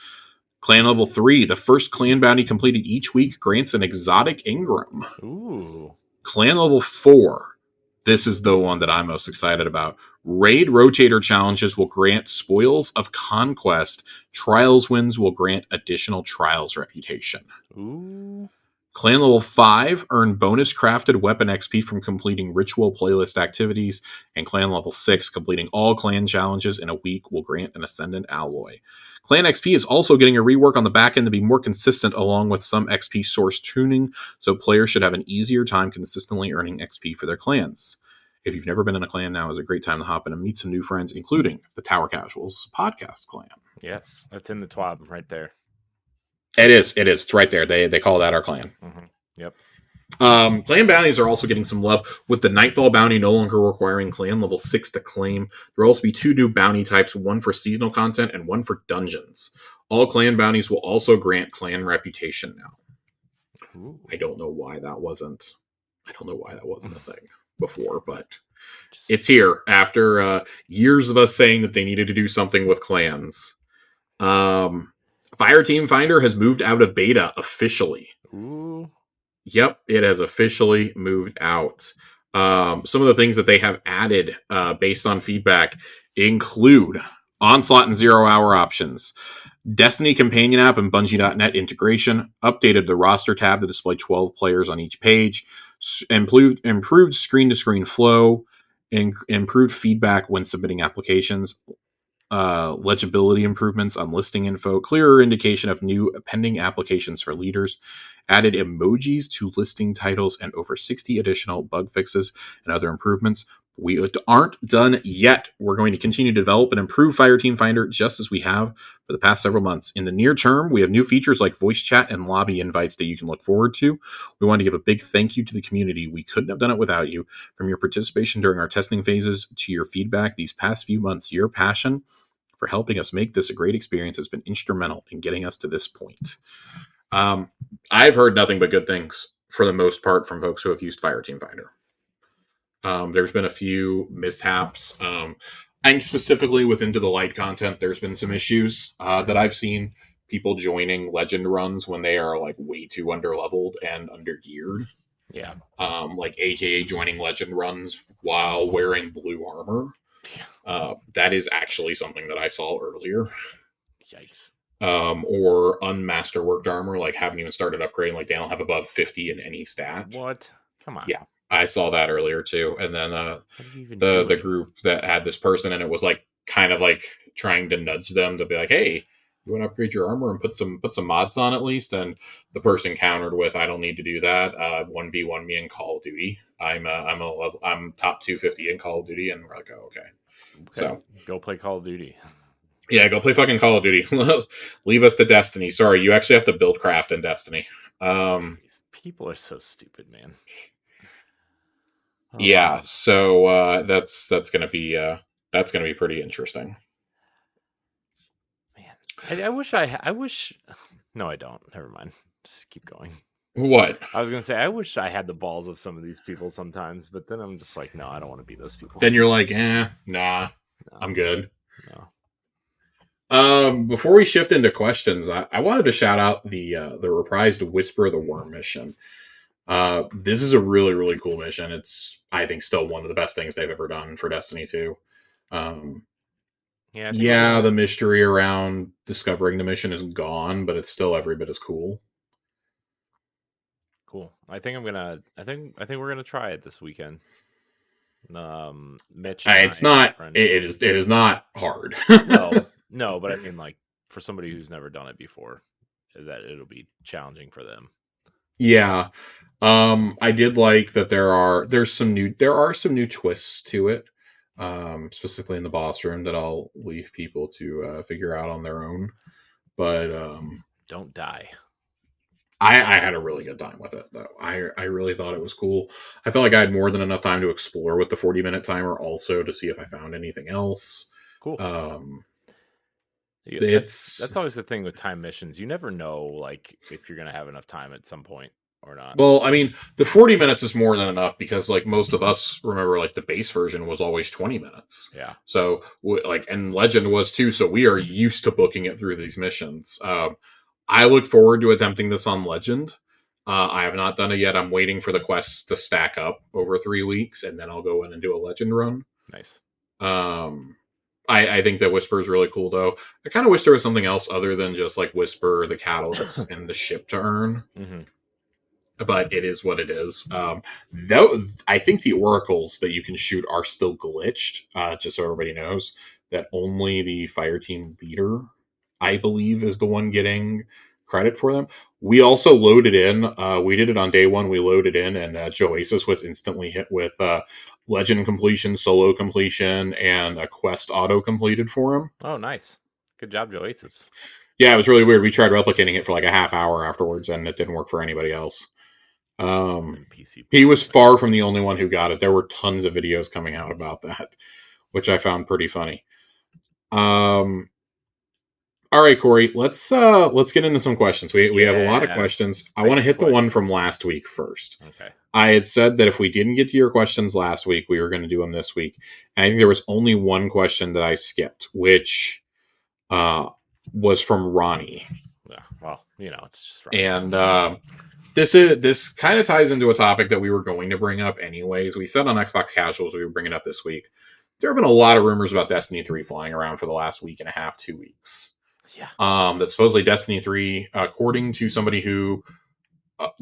Clan level 3, the first clan bounty completed each week grants an exotic engram. Ooh. Clan level 4, this is the one that I'm most excited about. Raid rotator challenges will grant spoils of conquest. Trials wins will grant additional trials reputation. Ooh. Clan level 5 earn bonus crafted weapon XP from completing ritual playlist activities, and clan level 6 completing all clan challenges in a week will grant an ascendant alloy. Clan XP is also getting a rework on the back end to be more consistent, along with some XP source tuning, so players should have an easier time consistently earning XP for their clans. If you've never been in a clan, now is a great time to hop in and meet some new friends, including the Tower Casuals podcast clan. Yes, that's in the TWAB right there. It is. It's right there. They call that our clan. Mm-hmm. Yep. Clan bounties are also getting some love, with the Nightfall bounty no longer requiring clan level 6 to claim. There will also be 2 new bounty types, one for seasonal content and one for dungeons. All clan bounties will also grant clan reputation now. Ooh. I don't know why that wasn't a thing before, but it's here after years of us saying that they needed to do something with clans. Fireteam Finder has moved out of beta officially. Ooh. Yep, it has officially moved out. Some of the things that they have added based on feedback include Onslaught and 0 hour options, Destiny Companion app and Bungie.net integration, updated the roster tab to display 12 players on each page, improved screen-to-screen flow, improved feedback when submitting applications, legibility improvements on listing info, clearer indication of new pending applications for leaders, added emojis to listing titles, and over 60 additional bug fixes and other improvements. We aren't done yet. We're going to continue to develop and improve Fireteam Finder just as we have for the past several months. In the near term, we have new features like voice chat and lobby invites that you can look forward to. We want to give a big thank you to the community. We couldn't have done it without you. From your participation during our testing phases to your feedback these past few months, your passion for helping us make this a great experience has been instrumental in getting us to this point. I've heard nothing but good things for the most part from folks who have used Fireteam Finder. There's been a few mishaps. I think specifically with Into the Light content, there's been some issues that I've seen. People joining legend runs when they are like way too underleveled and undergeared. Yeah. Like AKA joining legend runs while wearing blue armor. That is actually something that I saw earlier. Yikes. Or unmasterworked armor, like haven't even started upgrading, like they don't have above 50 in any stat. What? Come on. Yeah, I saw that earlier too. And then the group that had this person, and it was like kind of like trying to nudge them to be like, hey, you want to upgrade your armor and put some mods on at least? And the person countered with, I don't need to do that. 1v1 me in Call of Duty. I'm top 250 in Call of Duty, and we're like, oh, okay. So go play Call of Duty. Yeah, go play fucking Call of Duty. Leave us to Destiny. Sorry, you actually have to build craft in Destiny. These people are so stupid, man. Yeah, so that's gonna be pretty interesting. Man, I wish. No, I don't. Never mind. Just keep going. What? I was gonna say I wish I had the balls of some of these people sometimes, but then I'm just like, no, I don't want to be those people. Then you're like, nah, no, I'm good. No. Before we shift into questions, I wanted to shout out the reprised Whisper of the Worm mission. This is a really, really cool mission. It's, I think, still one of the best things they've ever done for Destiny 2. The mystery around discovering the mission is gone, but it's still every bit as cool. Cool. I think we're gonna try it this weekend. Mitch, it's not. It is not hard. No, but I mean, like, for somebody who's never done it before, that it'll be challenging for them. Yeah. I did like that there are some new twists to it. Specifically in the boss room that I'll leave people to figure out on their own. But don't die. I had a really good time with it, though. I really thought it was cool. I felt like I had more than enough time to explore with the 40-minute timer, also to see if I found anything else. Cool. Yeah, that's always the thing with time missions. You never know, like, if you're gonna have enough time at some point or not. Well, I mean, the 40 minutes is more than enough because, like, most of us remember, like, the base version was always 20 minutes. Yeah. So, like, and Legend was too. So we are used to booking it through these missions. I look forward to attempting this on Legend. I have not done it yet. I'm waiting for the quests to stack up over 3 weeks, and then I'll go in and do a Legend run. Nice. Um, I think that Whisper is really cool, though. I kind of wish there was something else other than just like Whisper, the catalysts, and the ship to earn. Mm-hmm. But it is what it is. Though I think the oracles that you can shoot are still glitched. Just so everybody knows that only the fire team leader, I believe, is the one getting credit for them. We also loaded in. We did it on day one. We loaded in, and Joasis was instantly hit with legend completion, solo completion, and a quest auto completed for him. Oh, nice. Good job, Joasis. Yeah, it was really weird. We tried replicating it for like a half hour afterwards, and it didn't work for anybody else. And PC. He was far from the only one who got it. There were tons of videos coming out about that, which I found pretty funny. All right, Corey, let's get into some questions. We have a lot of questions. I want to hit the one from last week first. Okay. I had said that if we didn't get to your questions last week, we were going to do them this week. And I think there was only one question that I skipped, which was from Ronnie. Yeah, well, it's just Ronnie. And this kind of ties into a topic that we were going to bring up anyways. We said on Xbox Casuals we would bring it up this week. There have been a lot of rumors about Destiny 3 flying around for the last week and a half, 2 weeks. Yeah. That supposedly Destiny 3, according to somebody who,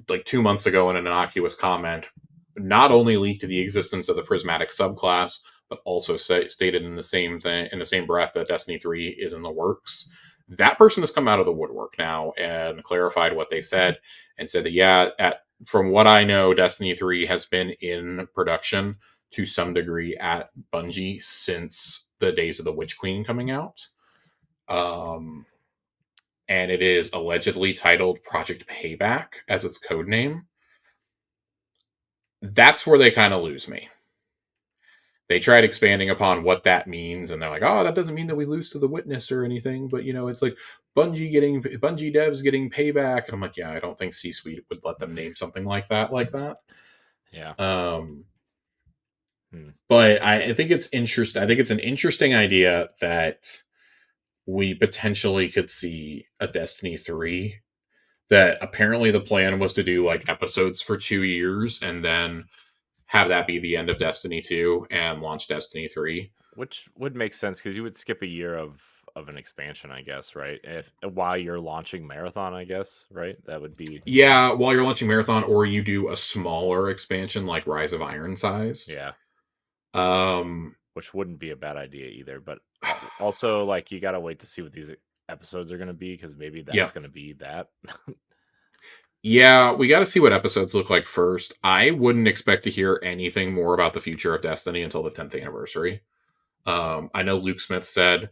like 2 months ago in an innocuous comment, not only leaked the existence of the prismatic subclass, but also stated in the same breath that Destiny 3 is in the works. That person has come out of the woodwork now and clarified what they said and said that, from what I know, Destiny 3 has been in production to some degree at Bungie since the days of the Witch Queen coming out. And it is allegedly titled Project Payback as its code name. That's where they kind of lose me. They tried expanding upon what that means, and they're like, "Oh, that doesn't mean that we lose to the Witness or anything." But it's like Bungie devs getting payback, and I'm like, "Yeah, I don't think C-Suite would let them name something like that." Yeah. But I think it's interesting. I think it's an interesting idea that we potentially could see a Destiny 3 that apparently the plan was to do like episodes for 2 years and then have that be the end of Destiny 2 and launch Destiny 3. Which would make sense because you would skip a year of an expansion, I guess, right? While you're launching Marathon, I guess, right? That would be while you're launching Marathon, or you do a smaller expansion like Rise of Iron size. Yeah. Um, which wouldn't be a bad idea either, but also like you got to wait to see what these episodes are going to be because maybe that's going to be that. Yeah, we got to see what episodes look like first. I wouldn't expect to hear anything more about the future of Destiny until the 10th anniversary. I know Luke Smith said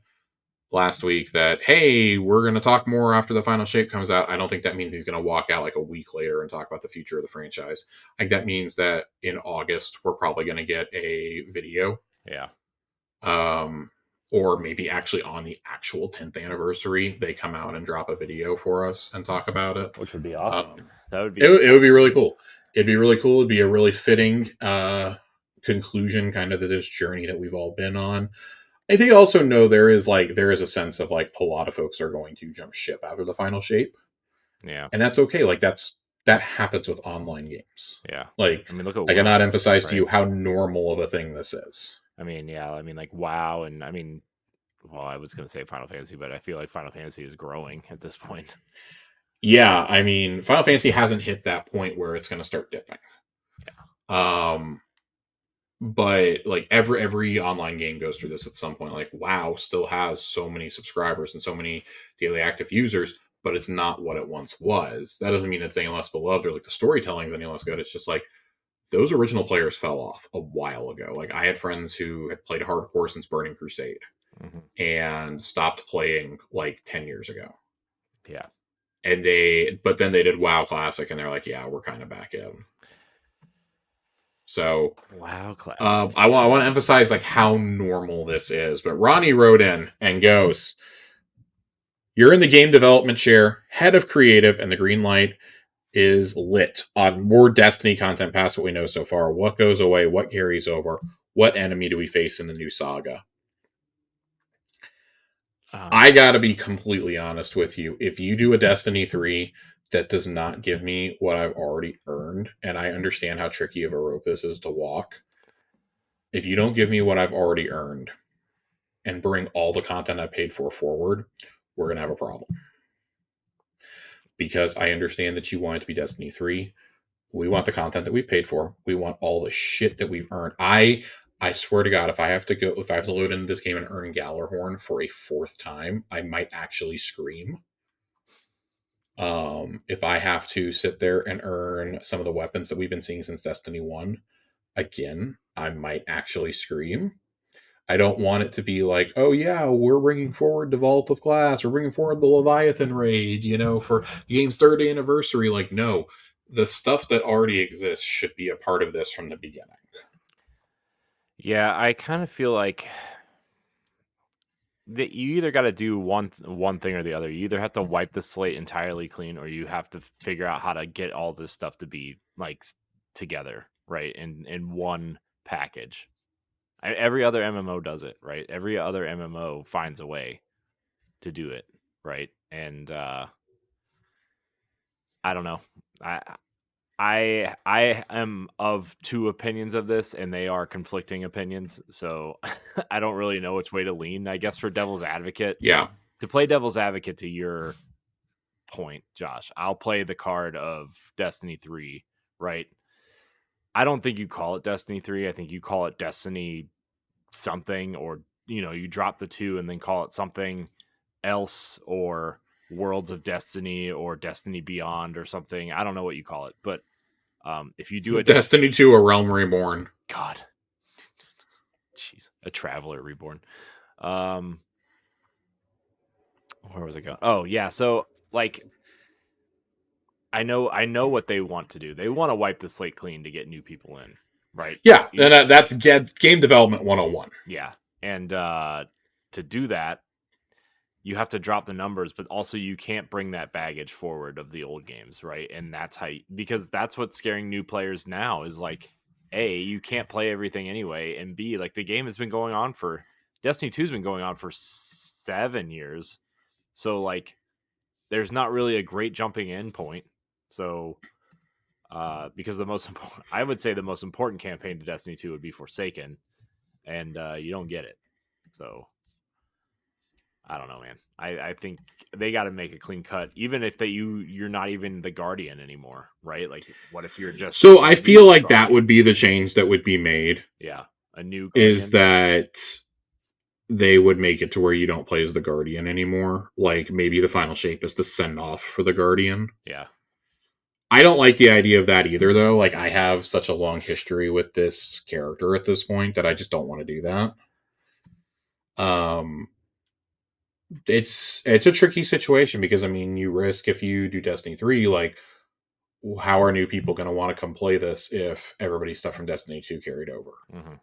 last week that, hey, we're going to talk more after the final shape comes out. I don't think that means he's going to walk out like a week later and talk about the future of the franchise. I think that means that in August, we're probably going to get a video. Yeah. Or maybe actually on the actual 10th anniversary, they come out and drop a video for us and talk about it. Which would be awesome. That would be. It would be really cool. It'd be really cool. It'd be a really fitting conclusion, kind of, to this journey that we've all been on. I think also know there is a sense of like a lot of folks are going to jump ship after the final shape. Yeah, and that's okay. Like that happens with online games. Yeah, like I mean, look at I cannot emphasize to you how normal of a thing this is. I mean, yeah, I mean, like WoW, and I mean, well, I was going to say Final Fantasy, but I feel like Final Fantasy is growing at this point. Yeah, I mean, Final Fantasy hasn't hit that point where it's going to start dipping. Yeah. But like every online game goes through this at some point. Like WoW still has so many subscribers and so many daily active users, but it's not what it once was. That doesn't mean it's any less beloved or like the storytelling is any less good. It's just like those original players fell off a while ago. Like I had friends who had played hardcore since Burning Crusade and stopped playing like 10 years ago. Yeah. And then they did WoW Classic and they're like, yeah, we're kind of back in. So WoW Classic. I want to emphasize like how normal this is. But Ronnie wrote in and goes, "You're in the game development chair, head of creative, and the green light is lit on more Destiny content past what we know so far. What goes away? What carries over? What enemy do we face in the new saga?" I gotta be completely honest with you. If you do a Destiny 3 that does not give me what I've already earned, and I understand how tricky of a rope this is to walk, if you don't give me what I've already earned and bring all the content I paid for forward, we're going to have a problem. Because I understand that you want it to be Destiny 3. We want the content that we paid for. We want all the shit that we've earned. I swear to God, if I have to load into this game and earn Gallarhorn for a fourth time, I might actually scream. If I have to sit there and earn some of the weapons that we've been seeing since Destiny 1, again, I might actually scream. I don't want it to be like, oh yeah, we're bringing forward the Vault of Glass, we're bringing forward the Leviathan raid, for the game's third anniversary. Like, no, the stuff that already exists should be a part of this from the beginning. Yeah, I kind of feel like that you either got to do one thing or the other. You either have to wipe the slate entirely clean, or you have to figure out how to get all this stuff to be like together, right? In one package. Every other MMO does it, right? Every other MMO finds a way to do it, right? And I don't know. I am of two opinions of this, and they are conflicting opinions. So I don't really know which way to lean. I guess for devil's advocate, Yeah. to play devil's advocate to your point, Josh, I'll play the card of Destiny 3, right? I don't think you call it Destiny 3. I think you call it Destiny something, or you drop the 2 and then call it something else, or Worlds of Destiny or Destiny Beyond or something. I don't know what you call it, but if you do a Destiny 2, A Realm Reborn. God, jeez, a Traveler Reborn. Where was it going? Oh yeah, so like I know what they want to do. They want to wipe the slate clean to get new people in, right? Yeah, and that's game development 101. Yeah, and to do that, you have to drop the numbers, but also you can't bring that baggage forward of the old games, right? And that's because that's what's scaring new players now is like, A, you can't play everything anyway, and B, like the game has been going on for Destiny 2 has been going on for 7 years. So like there's not really a great jumping in point. So because I would say the most important campaign to Destiny 2 would be Forsaken, and you don't get it. So I don't know, man. I think they got to make a clean cut, even if you're not even the Guardian anymore, right? Like, what if you're just? So I feel like Guardian? That would be the change that would be made. Yeah, a new Guardian. Is that they would make it to where you don't play as the Guardian anymore. Like maybe the final shape is to send off for the Guardian. Yeah. I don't like the idea of that either, though. Like I have such a long history with this character at this point that I just don't want to do that. It's a tricky situation because I mean you risk if you do Destiny 3, like how are new people going to want to come play this if everybody's stuff from Destiny 2 carried over? Mm-hmm.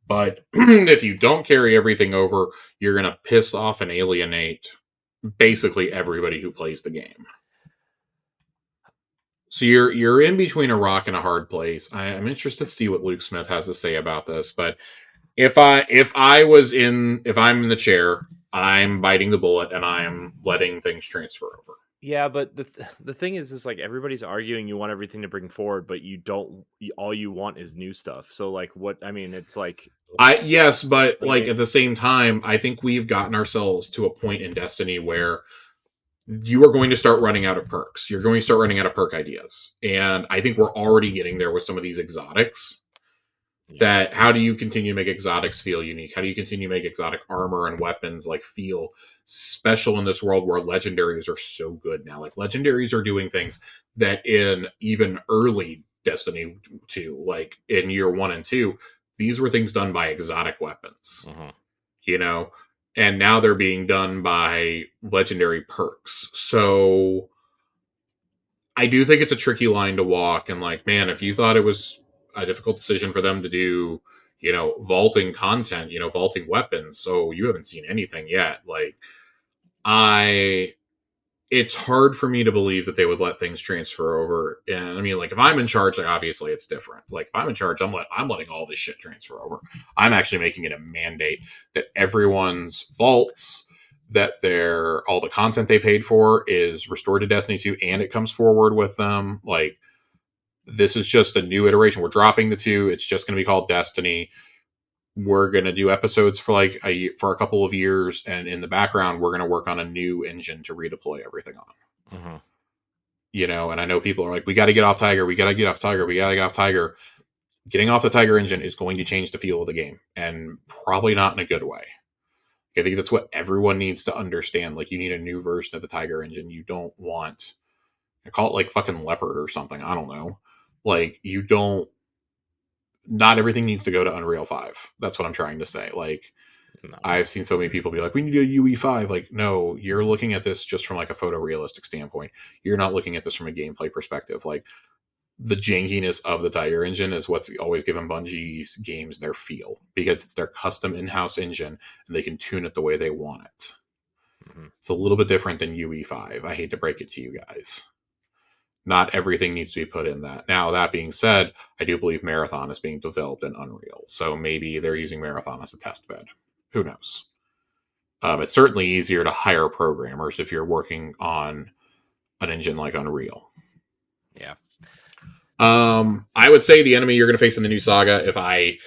But if you don't carry everything over, you're going to piss off and alienate basically everybody who plays the game. So you're in between a rock and a hard place. I'm interested to see what Luke Smith has to say about this. But if I'm in the chair, I'm biting the bullet and I'm letting things transfer over. Yeah, but the thing is like everybody's arguing you want everything to bring forward, but you don't. All you want is new stuff. So like, what I mean, it's like yes, but like at the same time, I think we've gotten ourselves to a point in Destiny where you are going to start running out of perks. You're going to start running out of perk ideas, and I think we're already getting there with some of these exotics. That how do you continue to make exotics feel unique? How do you continue to make exotic armor and weapons like feel special in this world where legendaries are so good now? Like legendaries are doing things that in even early Destiny 2, like in year 1 and 2, these were things done by exotic weapons. Mm-hmm. And now they're being done by legendary perks. So I do think it's a tricky line to walk. And like, man, if you thought it was a difficult decision for them to do, vaulting content, vaulting weapons. So you haven't seen anything yet. Like it's hard for me to believe that they would let things transfer over. And I mean, like if I'm in charge, like obviously it's different. Like if I'm in charge, I'm letting all this shit transfer over. I'm actually making it a mandate that everyone's vaults, that all the content they paid for is restored to Destiny 2 and it comes forward with them. Like, this is just a new iteration. We're dropping the 2. It's just going to be called Destiny. we're going to do episodes for like for a couple of years, and in the background we're going to work on a new engine to redeploy everything on. Mm-hmm. And I know people are like, we got to get off Tiger, we got to get off Tiger, we got to get off Tiger. Getting off the Tiger engine is going to change the feel of the game, and probably not in a good way. I think that's what everyone needs to understand. Like, you need a new version of the Tiger engine. You don't want, I call it like fucking Leopard or something. I don't know. Like, you don't, not everything needs to go to Unreal 5. That's what I'm trying to say. Like, No. I've seen so many people be like, we need a UE5. Like, no, you're looking at this just from like a photorealistic standpoint. You're not looking at this from a gameplay perspective. Like, the jankiness of the Tiger engine is what's always given Bungie's games their feel, because it's their custom in-house engine and they can tune it the way they want it. Mm-hmm. It's a little bit different than UE5. I hate to break it to you guys. Not everything needs to be put in that. Now, that being said, I do believe Marathon is being developed in Unreal. So maybe they're using Marathon as a test bed. Who knows? It's certainly easier to hire programmers if you're working on an engine like Unreal. Yeah. I would say the enemy you're going to face in the new saga, if I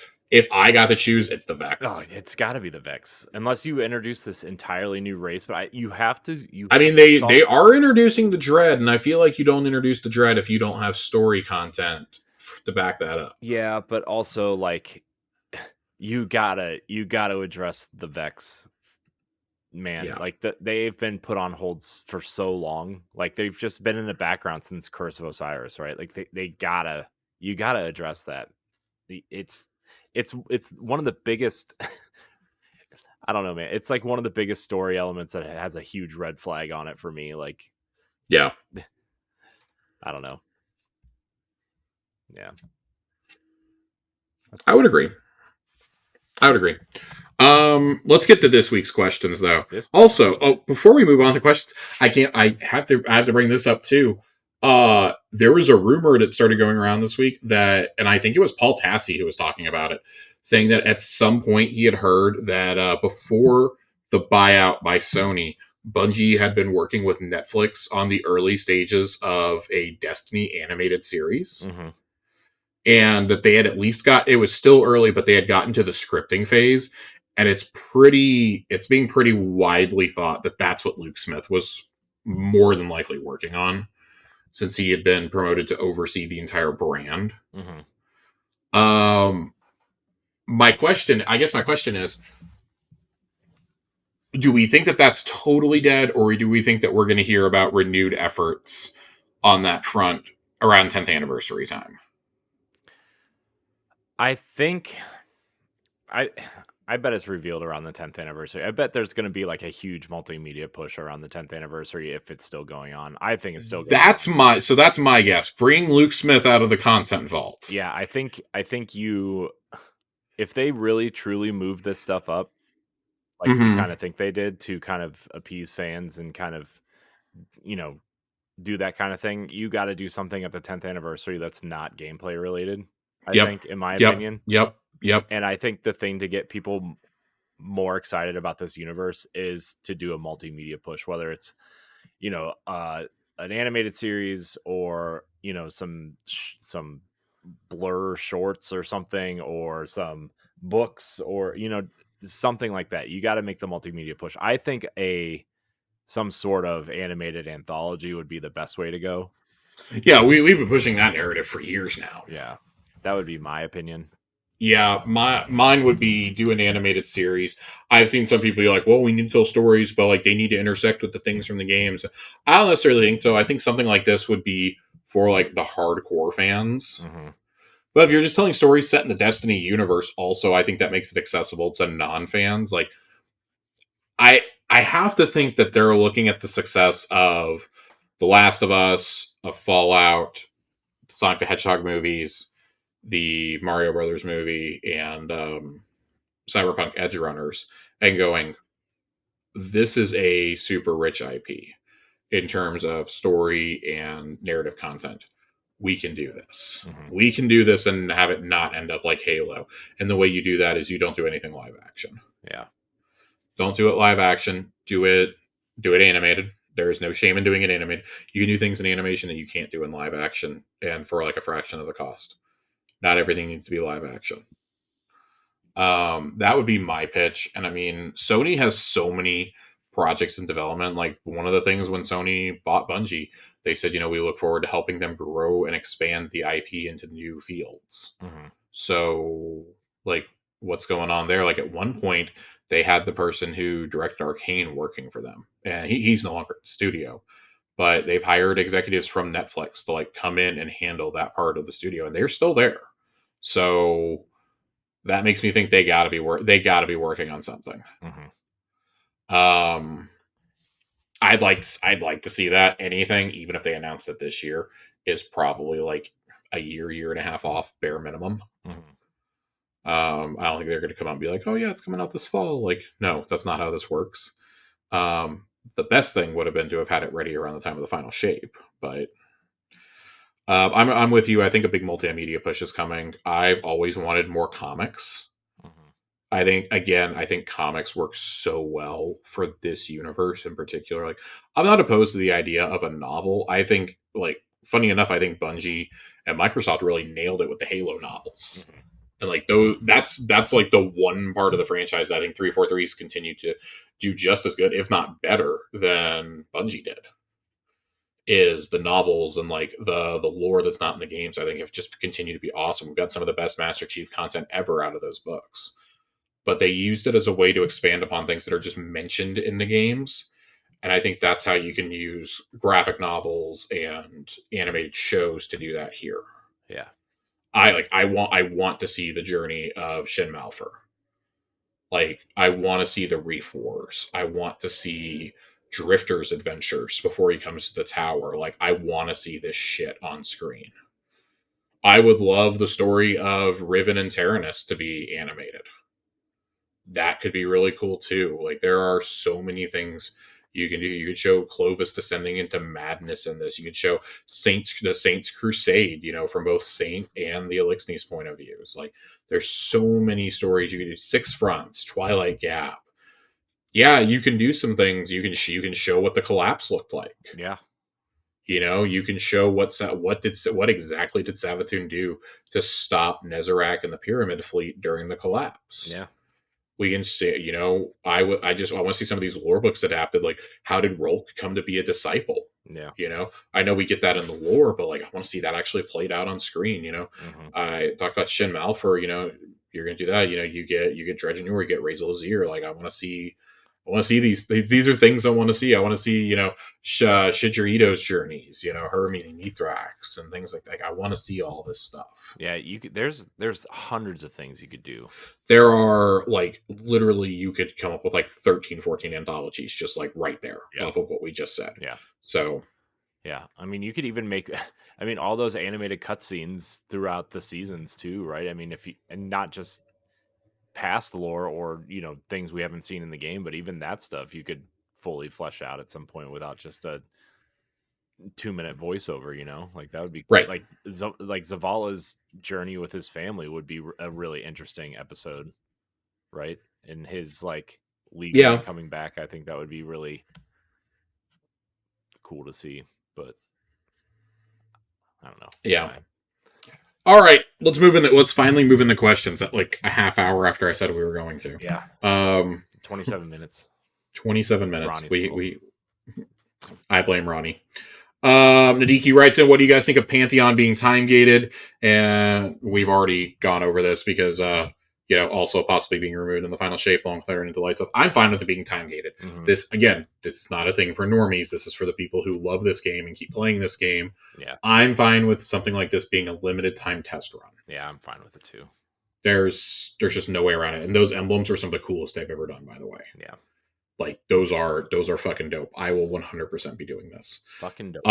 got to choose, it's the Vex. Oh, it's got to be the Vex, unless you introduce this entirely new race. But you have to. I mean, they are introducing the Dread, and I feel like you don't introduce the Dread if you don't have story content to back that up. Yeah, but also like you gotta address the Vex, man. Yeah. Like they've been put on holds for so long. Like they've just been in the background since Curse of Osiris, right? Like you gotta address that. It's one of the biggest. I don't know, man. It's like one of the biggest story elements that has a huge red flag on it for me. Like, yeah, I don't know. Yeah, I would agree. Let's get to this week's questions, though. Before we move on to questions, I have to bring this up too. There was a rumor that started going around this week and I think it was Paul Tassi who was talking about it, saying that at some point he had heard that before the buyout by Sony, Bungie had been working with Netflix on the early stages of a Destiny animated series. Mm-hmm. And that they had at least it was still early, but they had gotten to the scripting phase. And it's being pretty widely thought that that's what Luke Smith was more than likely working on, since he had been promoted to oversee the entire brand. Mm-hmm. My question is, do we think that that's totally dead, or do we think that we're going to hear about renewed efforts on that front around 10th anniversary time? I think I bet it's revealed around the 10th anniversary. I bet there's going to be like a huge multimedia push around the 10th anniversary if it's still going on. I think it's still going on. That's my guess. Bring Luke Smith out of the content vault. Yeah, I think if they really truly move this stuff up, like we kind of think they did, to kind of appease fans and kind of, do that kind of thing, you got to do something at the 10th anniversary that's not gameplay related. I think, in my opinion. Yep. And I think the thing to get people more excited about this universe is to do a multimedia push, whether it's, an animated series or, some blur shorts or something, or some books, or, something like that. You got to make the multimedia push. I think some sort of animated anthology would be the best way to go. Yeah, we've been pushing that narrative for years now. Yeah, that would be my opinion. Yeah, mine would be do an animated series. I've seen some people be like, well, we need to tell stories, but like they need to intersect with the things from the games. I don't necessarily think so. I think something like this would be for like the hardcore fans. Mm-hmm. But if you're just telling stories set in the Destiny universe, also, I think that makes it accessible to non-fans. Like, I have to think that they're looking at the success of The Last of Us, of Fallout, Sonic the Hedgehog movies, the Mario Brothers movie, and Cyberpunk Edge Runners, and going, this is a super rich IP in terms of story and narrative content. We can do this. Mm-hmm. We can do this and have it not end up like Halo. And the way you do that is you don't do anything live action. Yeah. Don't do it live action. Do it animated. There is no shame in doing it animated. You can do things in animation that you can't do in live action, and for like a fraction of the cost. Not everything needs to be live action. That would be my pitch. And I mean, Sony has so many projects in development. Like one of the things when Sony bought Bungie, they said, we look forward to helping them grow and expand the IP into new fields. Mm-hmm. So, like, what's going on there? Like, at one point, they had the person who directed Arcane working for them, and he's no longer at the studio. But they've hired executives from Netflix to like come in and handle that part of the studio, and they're still there. So that makes me think they got to be working on something. Mm-hmm. Um, I'd like to see that. Anything, even if they announced it this year, is probably like a year and a half off, bare minimum. Mm-hmm. I don't think they're going to come out and be like, "Oh yeah, it's coming out this fall." Like, no, that's not how this works. The best thing would have been to have had it ready around the time of the final shape, but I'm with you. I think a big multimedia push is coming. I've always wanted more comics. Mm-hmm. I think comics work so well for this universe in particular. Like, I'm not opposed to the idea of a novel. I think, like, funny enough, I think Bungie and Microsoft really nailed it with the Halo novels. Mm-hmm. And like those, that's like the one part of the franchise I think 343's continue to do just as good, if not better, than Bungie did. Is the novels and like the lore that's not in the games. I think have just continued to be awesome. We've got some of the best Master Chief content ever out of those books, but they used it as a way to expand upon things that are just mentioned in the games. And I think that's how you can use graphic novels and animated shows to do that here. Yeah. I want to see the journey of Shin Malphur. Like, I want to see the Reef Wars. I want to see Drifter's adventures before he comes to the tower. Like, I want to see this shit on screen. I would love the story of Riven and Tyrannus to be animated. That could be really cool too. Like, there are so many things you can do. You could show Clovis descending into madness in this. You could show the Saints Crusade, from both Saint and the Elixir's point of views. Like, there's so many stories you can do. Six Fronts, Twilight Gap. Yeah, you can do some things. You can show what the collapse looked like. Yeah. You can show what exactly did Savathun do to stop Nezarec and the Pyramid Fleet during the collapse. Yeah. We can see, I want to see some of these lore books adapted. Like, how did Rolk come to be a disciple? Yeah. I know we get that in the lore, but like, I want to see that actually played out on screen. Mm-hmm. I talked about Shin Malphur. You're going to do that. You get Dredge and you get Razel Azir. Like, I want to see these. These are things I want to see. I want to see, Shidra Ito's journeys. Her meeting Mithrax and things like that. Like, I want to see all this stuff. Yeah, you could. There's hundreds of things you could do. There are, like, literally, you could come up with like 13, 14 anthologies just like right there off of what we just said. Yeah. So, yeah. I mean, you could even make, I mean, all those animated cutscenes throughout the seasons too, right? I mean, and not just past lore or, things we haven't seen in the game, but even that stuff you could fully flesh out at some point without just a 2-minute voiceover, like that would be right. like Zavala's journey with his family would be a really interesting episode, right? And his like leaving and coming back, I think that would be really cool to see, but I don't know. Yeah. All right, let's finally move in the questions at like a half hour after I said we were going to. Yeah. 27 minutes. 27 minutes. I blame Ronnie. Nadiki writes in, what do you guys think of Pantheon being time gated? And we've already gone over this because also possibly being removed in the final shape along with into lights off. I'm fine with it being time gated. Mm-hmm. This is not a thing for normies. This is for the people who love this game and keep playing this game. Yeah. I'm fine with something like this being a limited time test run. Yeah, I'm fine with it too. There's just no way around it. And those emblems are some of the coolest I've ever done, by the way. Yeah. Like, those are fucking dope. I will 100% be doing this. Fucking dope.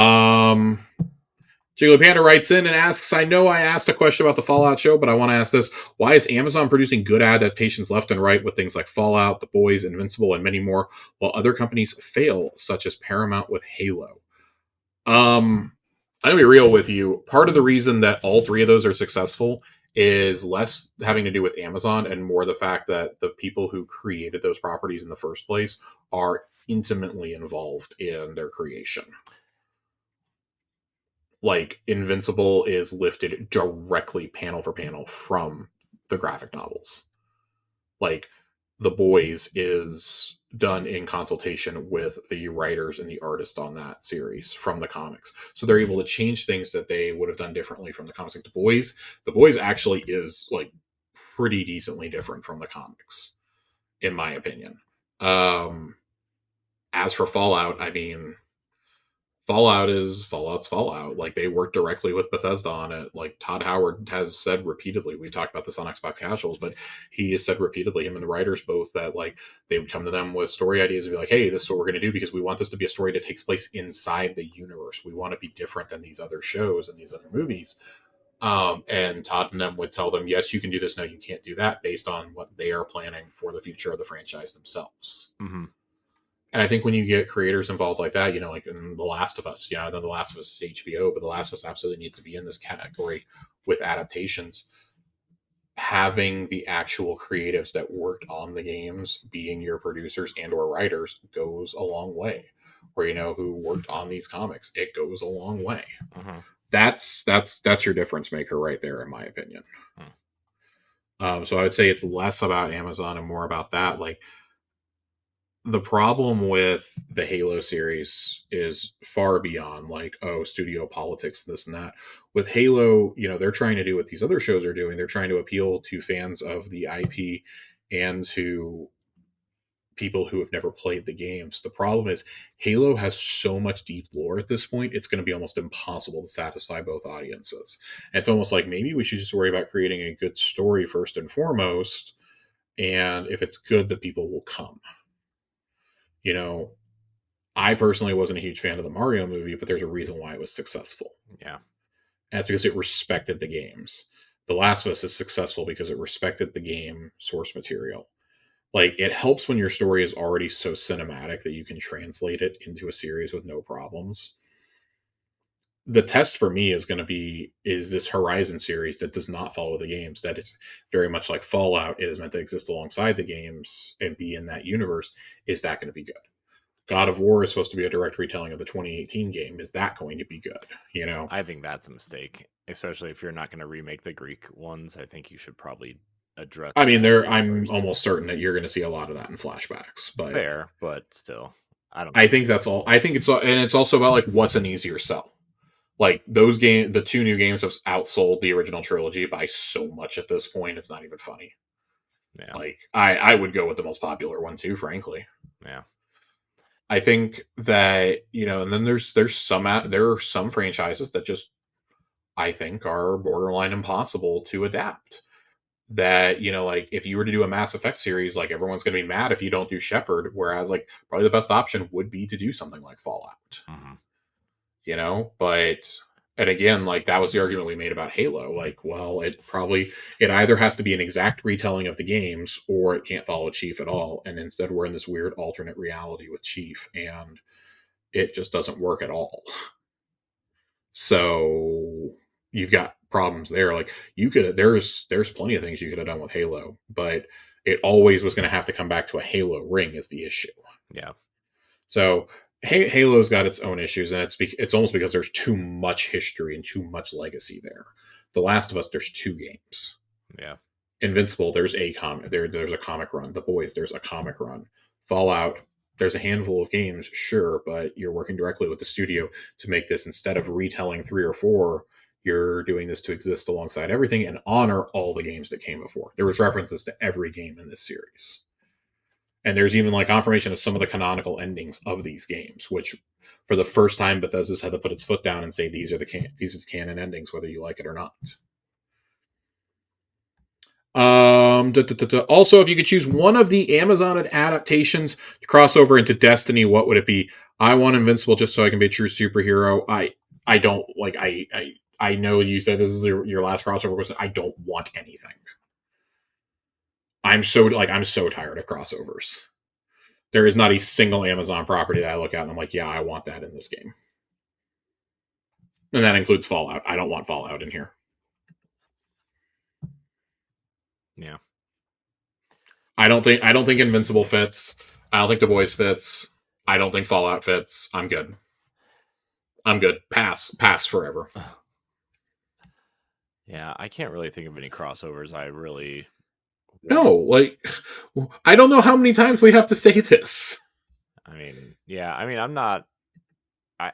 Jiggly Panda writes in and asks, I know I asked a question about the Fallout show, but I want to ask this. Why is Amazon producing good adaptations left and right with things like Fallout, The Boys, Invincible, and many more, while other companies fail, such as Paramount with Halo? I'm going to be real with you. Part of the reason that all three of those are successful is less having to do with Amazon and more the fact that the people who created those properties in the first place are intimately involved in their creation. Like, Invincible is lifted directly panel for panel from the graphic novels. Like The Boys is done in consultation with the writers and the artist on that series from the comics. So they're able to change things that they would have done differently from the comics. Like The Boys actually is like pretty decently different from the comics, in my opinion. Um, as for Fallout, I mean, Fallout's Fallout. Like they work directly with Bethesda on it. Like Todd Howard has said repeatedly, we talked about this on Xbox Casuals, but he has said repeatedly, him and the writers both, that like they would come to them with story ideas and be like, "Hey, this is what we're going to do because we want this to be a story that takes place inside the universe. We want to be different than these other shows and these other movies." And Todd and them would tell them, "Yes, you can do this. No, you can't do that," based on what they are planning for the future of the franchise themselves. Mm-hmm. And I think when you get creators involved like that, like in The Last of Us, I know The Last of Us is HBO, but The Last of Us absolutely needs to be in this category with adaptations. Having the actual creatives that worked on the games being your producers and or writers goes a long way. Or who worked on these comics, it goes a long way. Mm-hmm. That's your difference maker right there, in my opinion. So I would say it's less about Amazon and more about that. Like the problem with the Halo series is far beyond like, oh, studio politics, this and that. With Halo, they're trying to do what these other shows are doing. They're trying to appeal to fans of the IP and to people who have never played the games. The problem is Halo has so much deep lore at this point, it's going to be almost impossible to satisfy both audiences. And it's almost like maybe we should just worry about creating a good story first and foremost. And if it's good, the people will come. You know, I personally wasn't a huge fan of the Mario movie, but there's a reason why it was successful. Yeah. And that's because it respected the games. The Last of Us is successful because it respected the game source material. Like, it helps when your story is already so cinematic that you can translate it into a series with no problems. The test for me is going to be, is this Horizon series that does not follow the games, that is very much like Fallout. It is meant to exist alongside the games and be in that universe. Is that going to be good? God of War is supposed to be a direct retelling of the 2018 game. Is that going to be good? I think that's a mistake, especially if you're not going to remake the Greek ones. I think you should probably address I mean, that I'm first. almost certain that you're going to see a lot of that in flashbacks, but Fair, but still, I don't know. I think that's all. I think and it's also about like what's an easier sell. Like the two new games have outsold the original trilogy by so much at this point. It's not even funny. Yeah. Like I would go with the most popular one too, frankly. Yeah. I think that and then there are some franchises that just I think are borderline impossible to adapt. That like if you were to do a Mass Effect series, like everyone's going to be mad if you don't do Shepard, whereas like probably the best option would be to do something like Fallout. Mm-hmm. But and again, like that was the argument we made about Halo. Like, well, it either has to be an exact retelling of the games or it can't follow Chief at all. And instead we're in this weird alternate reality with Chief and it just doesn't work at all. So you've got problems there. Like there's plenty of things you could have done with Halo, but it always was going to have to come back to a Halo ring is the issue. Yeah. So Halo's got its own issues, and it's almost because there's too much history and too much legacy there. The Last of Us, there's 2 games. Yeah. Invincible, there's a comic. There's a comic run. The Boys, there's a comic run. Fallout, there's a handful of games, sure, but you're working directly with the studio to make this instead of retelling 3 or 4. You're doing this to exist alongside everything and honor all the games that came before. There was references to every game in this series. And there's even like confirmation of some of the canonical endings of these games, which for the first time Bethesda's had to put its foot down and say these are the canon endings, whether you like it or not. Also, if you could choose one of the Amazon adaptations to cross over into Destiny, what would it be? I want Invincible just so I can be a true superhero. I don't like I know you said this is your last crossover question. I don't want anything. I'm so tired of crossovers. There is not a single Amazon property that I look at and I'm like, yeah, I want that in this game. And that includes Fallout. I don't want Fallout in here. Yeah. I don't think Invincible fits. I don't think The Boys fits. I don't think Fallout fits. I'm good. Pass forever. Yeah, I can't really think of any crossovers I really Yeah. No, like I don't know how many times we have to say this. I mean, yeah. I mean, I'm not. I.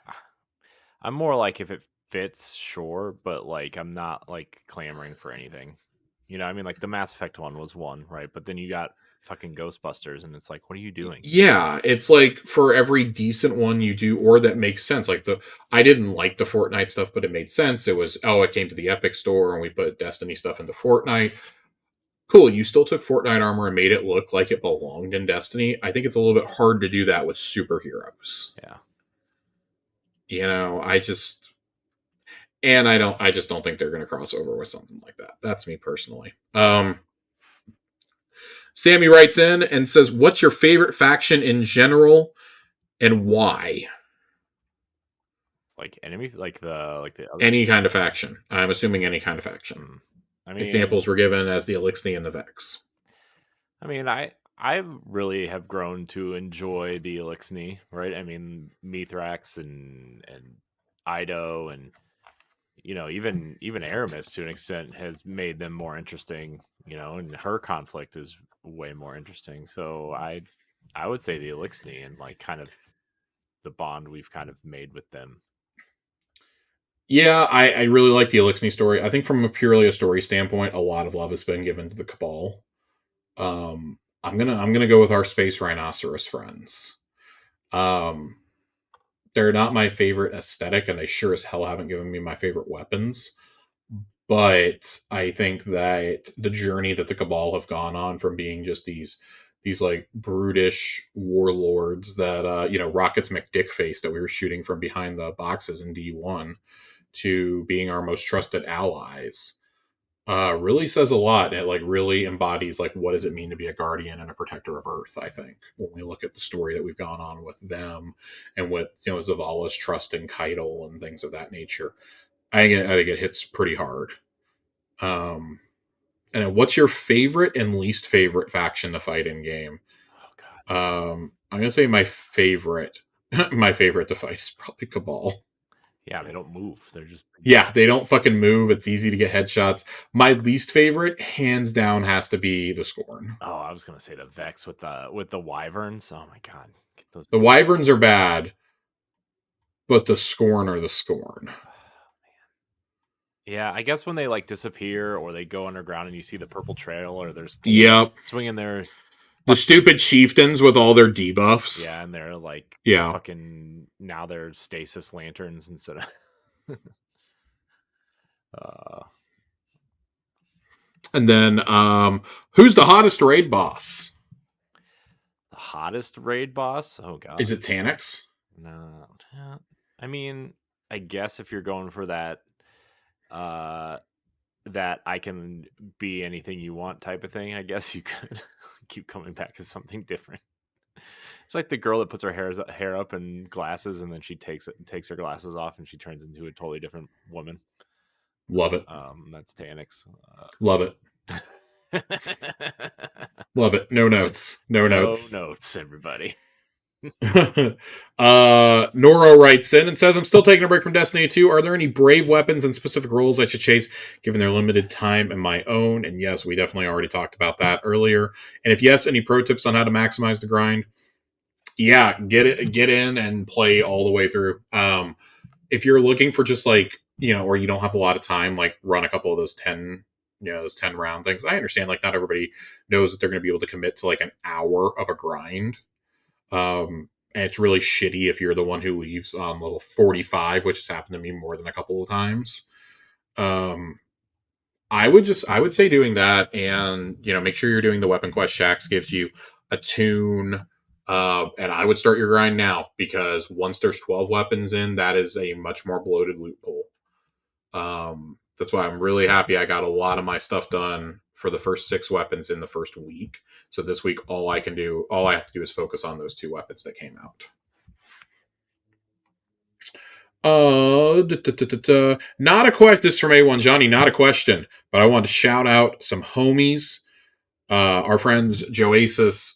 I'm more like if it fits, sure, but like I'm not like clamoring for anything. You know, I mean, like the Mass Effect one was one, right? But then you got fucking Ghostbusters, and it's like, what are you doing? Yeah, it's like for every decent one you do, or that makes sense. Like I didn't like the Fortnite stuff, but it made sense. It was, oh, it came to the Epic Store and we put Destiny stuff into Fortnite. Cool. You still took Fortnite armor and made it look like it belonged in Destiny. I think it's a little bit hard to do that with superheroes. Yeah. You know, I just don't think they're going to cross over with something like that. That's me personally. Sammy writes in and says, "What's your favorite faction in general and why?" Like enemy, like the other. Any kind of faction. I'm assuming any kind of faction. Hmm. I mean, Examples were given as the Elixni and the Vex. I really have grown to enjoy the Elixni, right? I mean, Mithrax and Ido and even Aramis to an extent has made them more interesting, and her conflict is way more interesting. So I would say the Elixni and like kind of the bond we've kind of made with them. Yeah, I really like the Elixni story. I think from a purely a story standpoint, a lot of love has been given to the Cabal. I'm gonna go with our space rhinoceros friends. Um, they're not my favorite aesthetic, and they sure as hell haven't given me my favorite weapons. But I think that the journey that the Cabal have gone on from being just these like brutish warlords that Rockets McDickface that we were shooting from behind the boxes in D1 to being our most trusted allies really says a lot. And it like really embodies like what does it mean to be a guardian and a protector of Earth. I think when we look at the story that we've gone on with them and with Zavala's trust in Keitel and things of that nature, I think it hits pretty hard. Um, and what's your favorite and least favorite faction to fight in game? Oh God, I'm gonna say my favorite, my favorite to fight is probably Cabal. yeah, they don't move. They're just Yeah, they don't fucking move. It's easy to get headshots. My least favorite, hands down, has to be the Scorn. oh, I was gonna say the Vex with the Wyverns. Oh my God, get those. The Wyverns are bad, but the Scorn are the Scorn. Yeah, I guess when they like disappear or they go underground and you see the purple trail or there's Yep. swinging their The stupid chieftains with all their debuffs. yeah, and they're like Yeah. fucking now they're stasis lanterns instead of uh And then who's the hottest raid boss? the hottest raid boss. Oh God, Is it Tanix? no. I mean, I guess if you're going for that, uh, that I can be anything you want type of thing, I guess you could keep coming back to something different. It's like the girl that puts her hair up and glasses, and then she takes her glasses off, and she turns into a totally different woman. Love it. That's Tanix. Love it. Love it. No notes. No notes. No notes, everybody. Noro writes in and says, I'm still taking a break from Destiny 2. Are there any brave weapons and specific roles I should chase given their limited time and my own? And yes, we definitely already talked about that earlier. And if yes, any pro tips on how to maximize the grind? Yeah, get in and play all the way through. If you're looking for just like, or you don't have a lot of time, like run a couple of those 10 those 10 round things. I understand like not everybody knows that they're going to be able to commit to like an hour of a grind. And it's really shitty if you're the one who leaves on level 45, which has happened to me more than a couple of times. I would say doing that, and make sure you're doing the weapon quest. Shax gives you a tune, and I would start your grind now because once there's 12 weapons in, that is a much more bloated loot pool. That's why I'm really happy I got a lot of my stuff done for the first 6 weapons in the first week. So this week, all I have to do is focus on those 2 weapons that came out. Not a question. This is from A1 Johnny. Not a question, but I want to shout out some homies. Our friends Joasis,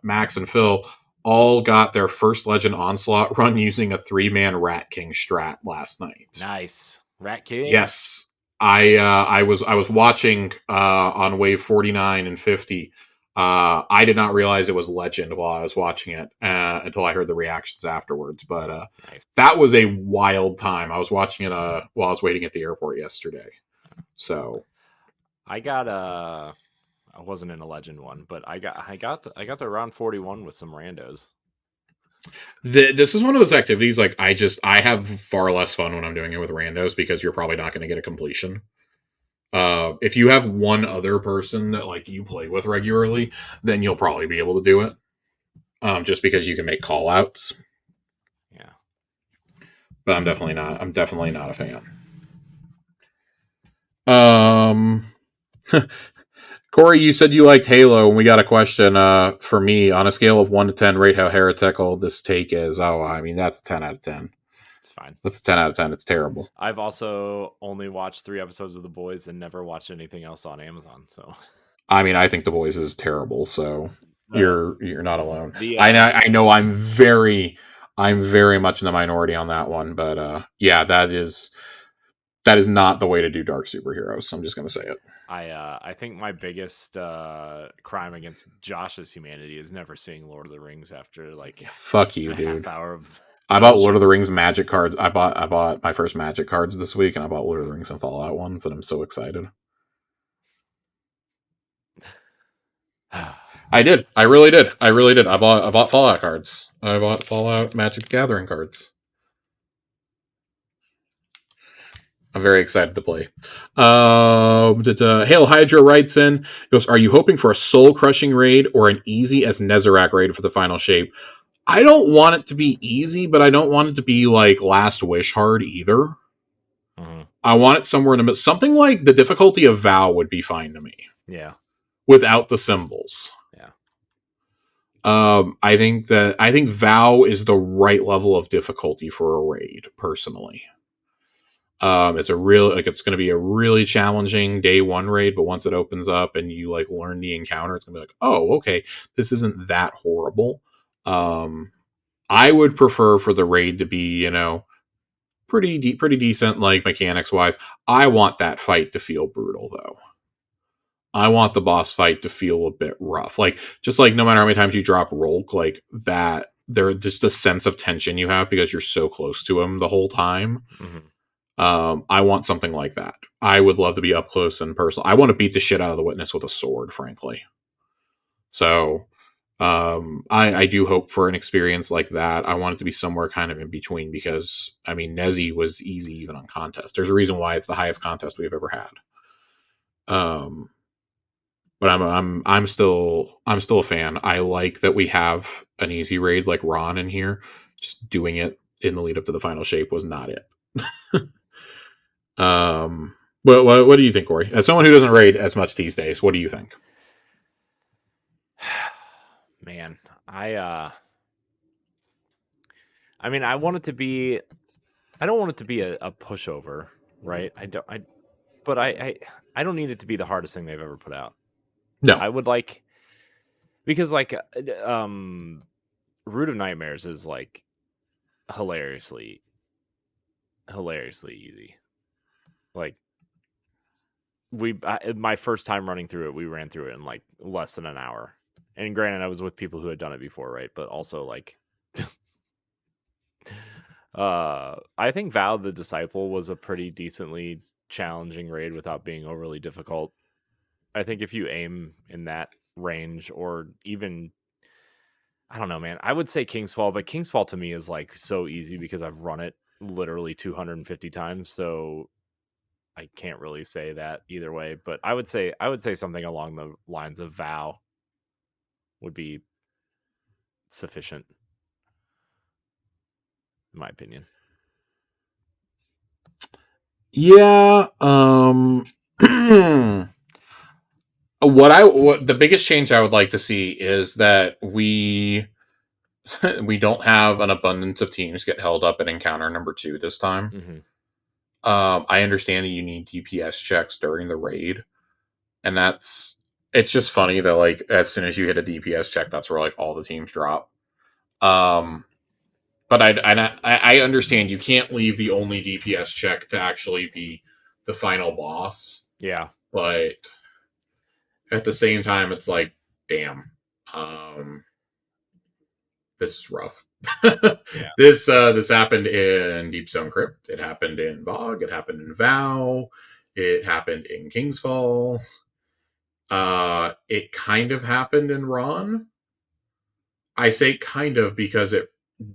Max, and Phil all got their first Legend Onslaught run using a 3-man Rat King strat last night. Nice. Rat King? Yes. I was watching on wave 49 and 50. I did not realize it was Legend while I was watching it until I heard the reactions afterwards. But Nice. that was a wild time. I was watching it while I was waiting at the airport yesterday. So I got I wasn't in a legend one, but I got to round 41 with some randos. this is one of those activities like I have far less fun when I'm doing it with randos because you're probably not going to get a completion. If you have one other person that like you play with regularly, then you'll probably be able to do it. Just because you can make call outs. Yeah. But I'm definitely not a fan. Um Corey, you said you liked Halo, and we got a question for me. On a scale of 1 to 10, rate how heretical this take is. Oh, I mean, that's a 10 out of 10. It's fine. That's a 10 out of 10. It's terrible. I've also only watched 3 episodes of The Boys and never watched anything else on Amazon. So I mean, I think The Boys is terrible, so the you're not alone. the I know I'm very much in the minority on that one, but yeah, that is not the way to do dark superheroes. I'm just going to say it. I think my biggest crime against Josh's humanity is never seeing Lord of the Rings after like Fuck you, a half dude. hour of I bought Lord of watching. the Rings Magic cards. I bought my first Magic cards this week, and I bought Lord of the Rings and Fallout ones, and I'm so excited. I did. I really did. I really did. I bought Fallout cards. I bought Fallout Magic Gathering cards. I'm very excited to play. Hail Hydra writes in, goes, are you hoping for a soul crushing raid or an easy as Nezarec raid for the final shape? I don't want it to be easy, but I don't want it to be like Last Wish hard either. Mm-hmm. I want it somewhere in the middle. Something like the difficulty of Vow would be fine to me. Yeah. Without the symbols. Yeah. I think Vow is the right level of difficulty for a raid, personally. It's going to be a really challenging day one raid, but once it opens up and you like learn the encounter, it's gonna be like, oh, okay, this isn't that horrible. I would prefer for the raid to be, pretty decent, like mechanics wise. I want that fight to feel brutal though. I want the boss fight to feel a bit rough. Like, just like no matter how many times you drop Rolk, like that, there just the sense of tension you have because you're so close to him the whole time. Mm-hmm. I want something like that. I would love to be up close and personal. I want to beat the shit out of the witness with a sword, frankly. So, I do hope for an experience like that. I want it to be somewhere kind of in between because, I mean, Nezzy was easy even on contest. There's a reason why it's the highest contest we've ever had. But I'm still a fan. I like that we have an easy raid like Ron in here. Just doing it in the lead up to the final shape was not it. What do you think, Corey? As someone who doesn't raid as much these days, what do you think? Man, I mean, I want it to be. I don't want it to be a pushover, right? I don't. But I don't need it to be the hardest thing they've ever put out. No. I would like, because like Root of Nightmares is like hilariously easy. Like my first time running through it, we ran through it in like less than an hour. And granted, I was with people who had done it before, right? But also like I think Vow the Disciple was a pretty decently challenging raid without being overly difficult. I think if you aim in that range, or even, I don't know, man, I would say King's Fall, but King's Fall to me is like so easy because I've run it literally 250 times, so I can't really say that either way. But I would say something along the lines of Vow would be sufficient, in my opinion. Yeah. What the biggest change I would like to see is that we we don't have an abundance of teams get held up at encounter number 2 this time. Mm-hmm. I understand that you need DPS checks during the raid, and it's just funny that like as soon as you hit a DPS check, that's where like all the teams drop. But I understand you can't leave the only DPS check to actually be the final boss. Yeah. But at the same time, it's like, damn, um, this is rough. Yeah. This happened in Deep Stone Crypt. It happened in Vogue. It happened in Vow. It happened in Kingsfall. It kind of happened in Ron. I say kind of because it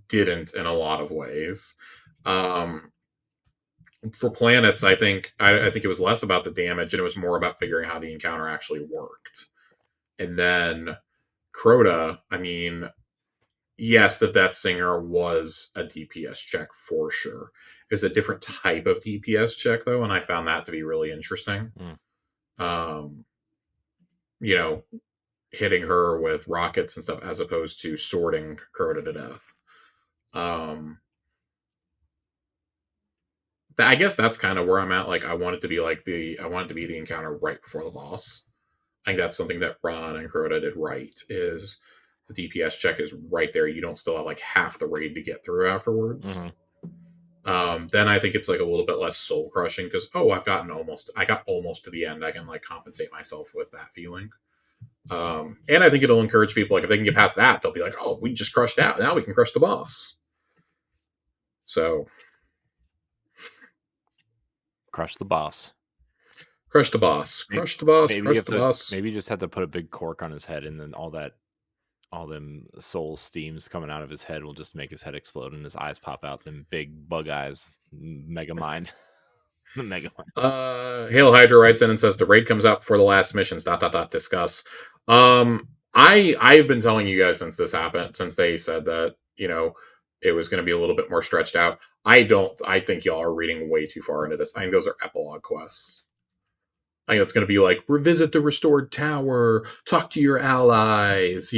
didn't in a lot of ways. Um, for planets, I think it was less about the damage and it was more about figuring how the encounter actually worked. And then Crota, I mean, yes, the Death Singer was a DPS check for sure. It's a different type of DPS check though, and I found that to be really interesting. Mm. Um, you know, hitting her with rockets and stuff as opposed to sorting Crota to death. I guess that's kind of where I'm at. Like, I want it to be the encounter right before the boss. I think that's something that Ron and Crota did right. Is the DPS check is right there. You don't still have like half the raid to get through afterwards. Mm-hmm. Then I think it's like a little bit less soul crushing because I got almost to the end. I can like compensate myself with that feeling. And I think it'll encourage people, like if they can get past that, they'll be like, oh, we just crushed out. Now we can crush the boss. So Crush the boss. Crush the boss. Crush the boss. Maybe Crush the boss. Maybe you just have to put a big cork on his head, and then all them soul steams coming out of his head will just make his head explode, and his eyes pop out. Them big bug eyes, mega mind, the mega mind. Hail Hydra writes in and says the raid comes out before the last missions. ... Discuss. I've been telling you guys since this happened, since they said that it was going to be a little bit more stretched out. I think y'all are reading way too far into this. I think those are epilogue quests. I think it's going to be like, revisit the restored tower, talk to your allies,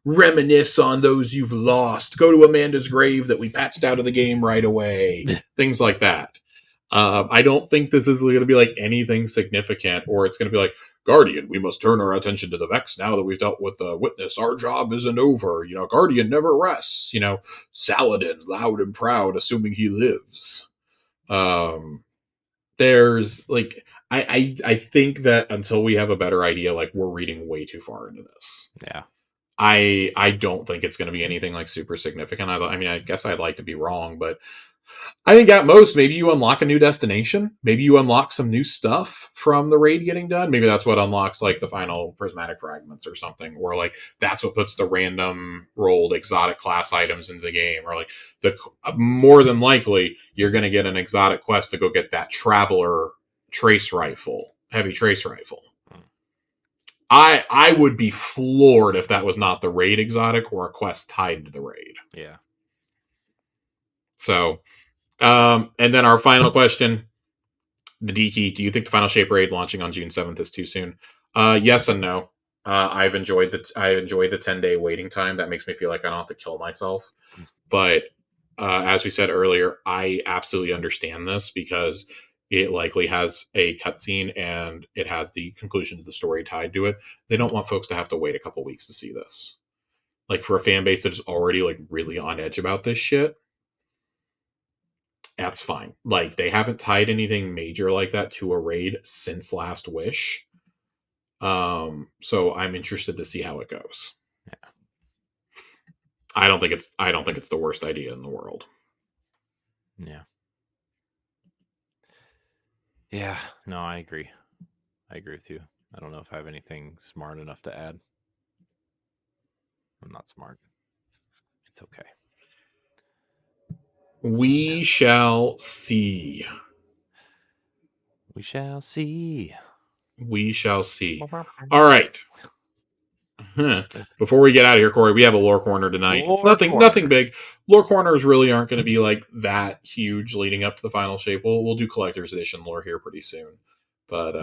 reminisce on those you've lost, go to Amanda's grave that we patched out of the game right away, things like that. I don't think this is going to be like anything significant, or it's going to be like, Guardian, we must turn our attention to the Vex now that we've dealt with the Witness. Our job isn't over. Guardian never rests. Saladin, loud and proud, assuming he lives. There's like, I think that until we have a better idea, like we're reading way too far into this. Yeah. I don't think it's going to be anything like super significant. I mean, I guess I'd like to be wrong, but I think at most, maybe you unlock a new destination. Maybe you unlock some new stuff from the raid getting done. Maybe that's what unlocks like the final prismatic fragments or something, or like that's what puts the random rolled exotic class items into the game, or like more than likely you're going to get an exotic quest to go get that traveler heavy trace rifle. I would be floored if that was not the raid exotic or a quest tied to the raid. Yeah. So, and then our final question, the Diki, do you think the final shape raid launching on June 7th is too soon? Yes and no. I enjoyed the 10-day waiting time. That makes me feel like I don't have to kill myself. But as we said earlier, I absolutely understand this because it likely has a cutscene and it has the conclusion of the story tied to it. They don't want folks to have to wait a couple weeks to see this. Like for a fan base that is already like really on edge about this shit, that's fine. Like they haven't tied anything major like that to a raid since Last Wish. So I'm interested to see how it goes. Yeah. I don't think it's the worst idea in the world. Yeah. Yeah, no, I agree. I agree with you. I don't know if I have anything smart enough to add. I'm not smart. It's okay. We shall see. We shall see. We shall see. All right. Before we get out of here, Corey, we have a lore corner tonight. It's nothing big. Lore corners really aren't going to be like that huge leading up to the final shape. We'll do collector's edition lore here pretty soon. But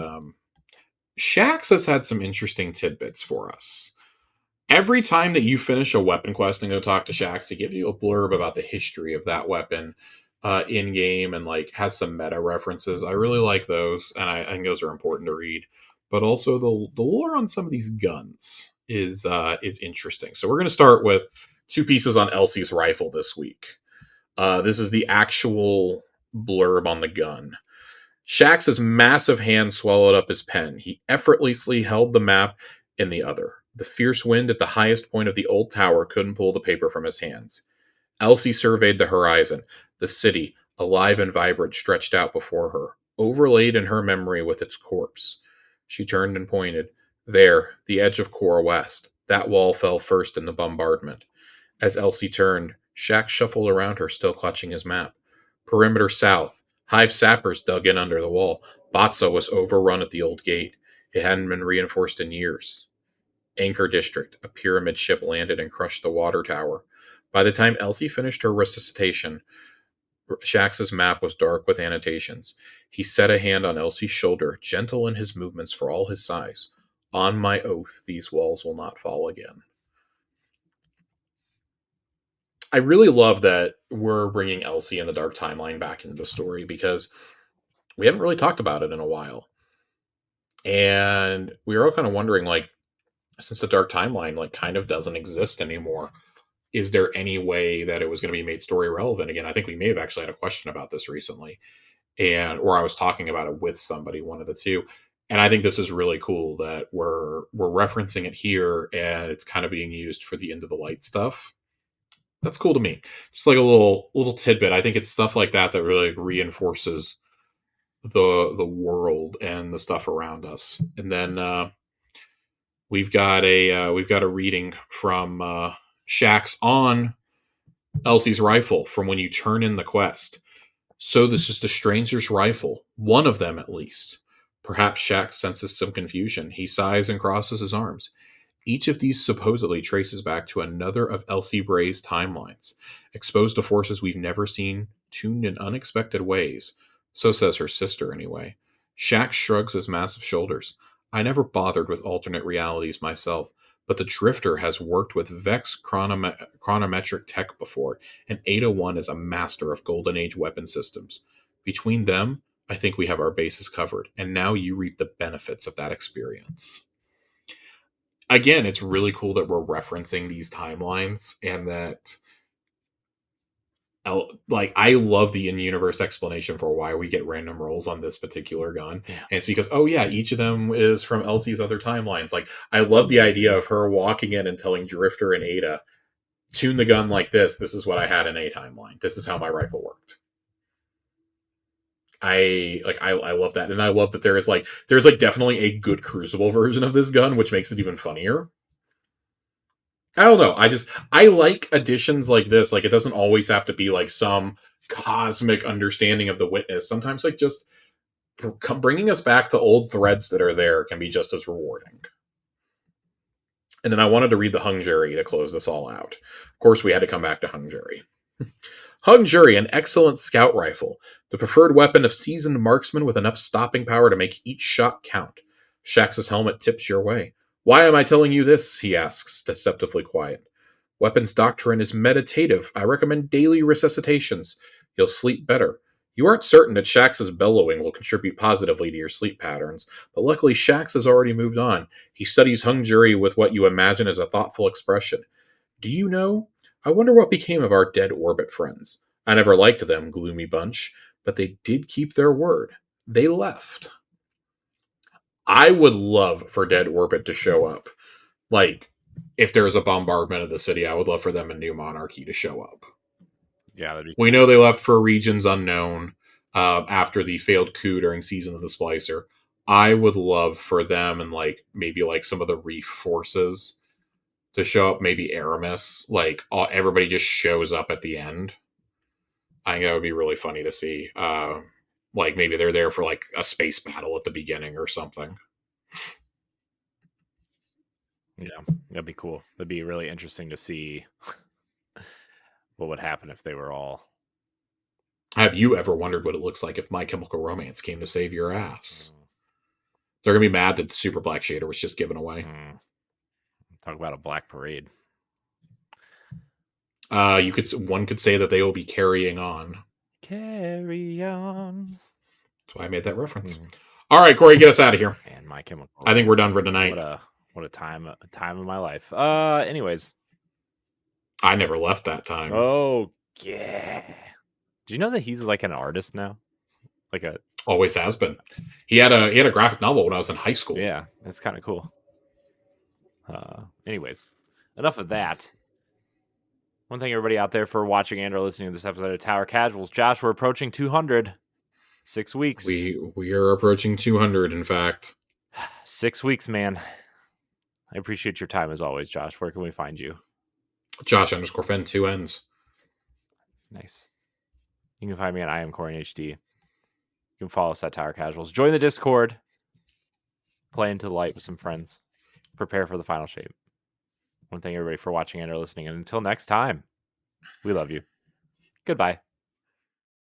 Shax has had some interesting tidbits for us. Every time that you finish a weapon quest and go talk to Shax, he gives you a blurb about the history of that weapon in game and like has some meta references. I really like those, and I think those are important to read. But also the lore on some of these guns is interesting. So we're going to start with 2 pieces on Elsie's rifle this week. This is the actual blurb on the gun. Shax's massive hand swallowed up his pen. He effortlessly held the map in the other. The fierce wind at the highest point of the old tower couldn't pull the paper from his hands. Elsie surveyed the horizon. The city, alive and vibrant, stretched out before her, overlaid in her memory with its corpse. She turned and pointed. There, the edge of Core West. That wall fell first in the bombardment. As Elsie turned, Shax shuffled around her, still clutching his map. Perimeter south. Hive sappers dug in under the wall. Batza was overrun at the old gate. It hadn't been reinforced in years. Anchor District. A pyramid ship landed and crushed the water tower. By the time Elsie finished her resuscitation, Shax's map was dark with annotations. He set a hand on Elsie's shoulder, gentle in his movements for all his size. On my oath, these walls will not fall again. I really love that we're bringing Elsie and the Dark Timeline back into the story because we haven't really talked about it in a while. And we were all kind of wondering, like, since the Dark Timeline, like, kind of doesn't exist anymore, is there any way that it was going to be made story relevant again? I think we may have actually had a question about this recently, or I was talking about it with somebody, one of the two. And I think this is really cool that we're referencing it here, and it's kind of being used for the Into the Light stuff. That's cool to me. Just like a little tidbit. I think it's stuff like that that really reinforces the world and the stuff around us. And then we've got a reading from Shax on Elsie's rifle from when you turn in the quest. So this is the stranger's rifle, one of them at least. Perhaps Shax senses some confusion. He sighs and crosses his arms. Each of these supposedly traces back to another of Elsie Bray's timelines, exposed to forces we've never seen, tuned in unexpected ways. So says her sister, anyway. Shax shrugs his massive shoulders. I never bothered with alternate realities myself, but the Drifter has worked with Vex chronometric tech before, and Ada 1 is a master of Golden Age weapon systems. Between them, I think we have our bases covered, and now you reap the benefits of that experience. Again, it's really cool that we're referencing these timelines and that like I love the in-universe explanation for why we get random rolls on this particular gun. Yeah. And it's because, oh yeah, each of them is from Elsie's other timelines. Like I That's love the amazing. idea of her walking in and telling Drifter and Ada, tune the gun like this. This is what I had in a timeline. This is how my rifle worked. I love that. And I love that there's definitely a good Crucible version of this gun, which makes it even funnier. I don't know. I like additions like this. Like it doesn't always have to be like some cosmic understanding of the witness. Sometimes like just bringing us back to old threads that are there can be just as rewarding. And then I wanted to read the hung jury to close this all out. Of course, we had to come back to hung jury. Hung jury, an excellent scout rifle, the preferred weapon of seasoned marksmen with enough stopping power to make each shot count. Shax's helmet tips your way. Why am I telling you this? He asks, deceptively quiet. Weapons doctrine is meditative. I recommend daily resuscitations. You'll sleep better. You aren't certain that Shax's bellowing will contribute positively to your sleep patterns, but luckily Shax has already moved on. He studies hung jury with what you imagine as a thoughtful expression. Do you know? I wonder what became of our dead orbit friends. I never liked them, gloomy bunch, but they did keep their word. They left. I would love for Dead Orbit to show up. Like, if there's a bombardment of the city, I would love for them and New Monarchy to show up. Yeah, that'd be We cool. know they left for regions unknown after the failed coup during Season of the Splicer. I would love for them and like maybe like some of the Reef forces to show up. Maybe Aramis, like everybody just shows up at the end. I think that would be really funny to see. Like maybe they're there for like a space battle at the beginning or something. Yeah, that'd be cool. That'd be really interesting to see what would happen if they were all. Have you ever wondered what it looks like if My Chemical Romance came to save your ass? They're gonna be mad that the Super Black Shader was just given away. Talk about a black parade. One could say that they will be carrying on. Carry on. That's why I made that reference. All right, Corey, get us out of here. And My Chemical. I think we're done for tonight. What a time of my life. Anyways, I never left that time. Oh yeah. Do you know that he's like an artist now? like a Always has been. He had a graphic novel when I was in high school. yeah. It's kind of cool. Anyways, enough of that. One thing, everybody out there, for watching and or listening to this episode of Tower Casuals. Josh, we're approaching 200. 6 weeks. We are approaching 200. In fact, 6 weeks, man. I appreciate your time as always, Josh. Where can we find you? Josh_Fenn 2 N's. Nice. You can find me at I am Corey HD. You can follow us at Tower Casuals. Join the Discord. Play into the light with some friends. Prepare for the final shape. One thing, everybody, for watching and or listening. And until next time, we love you. Goodbye.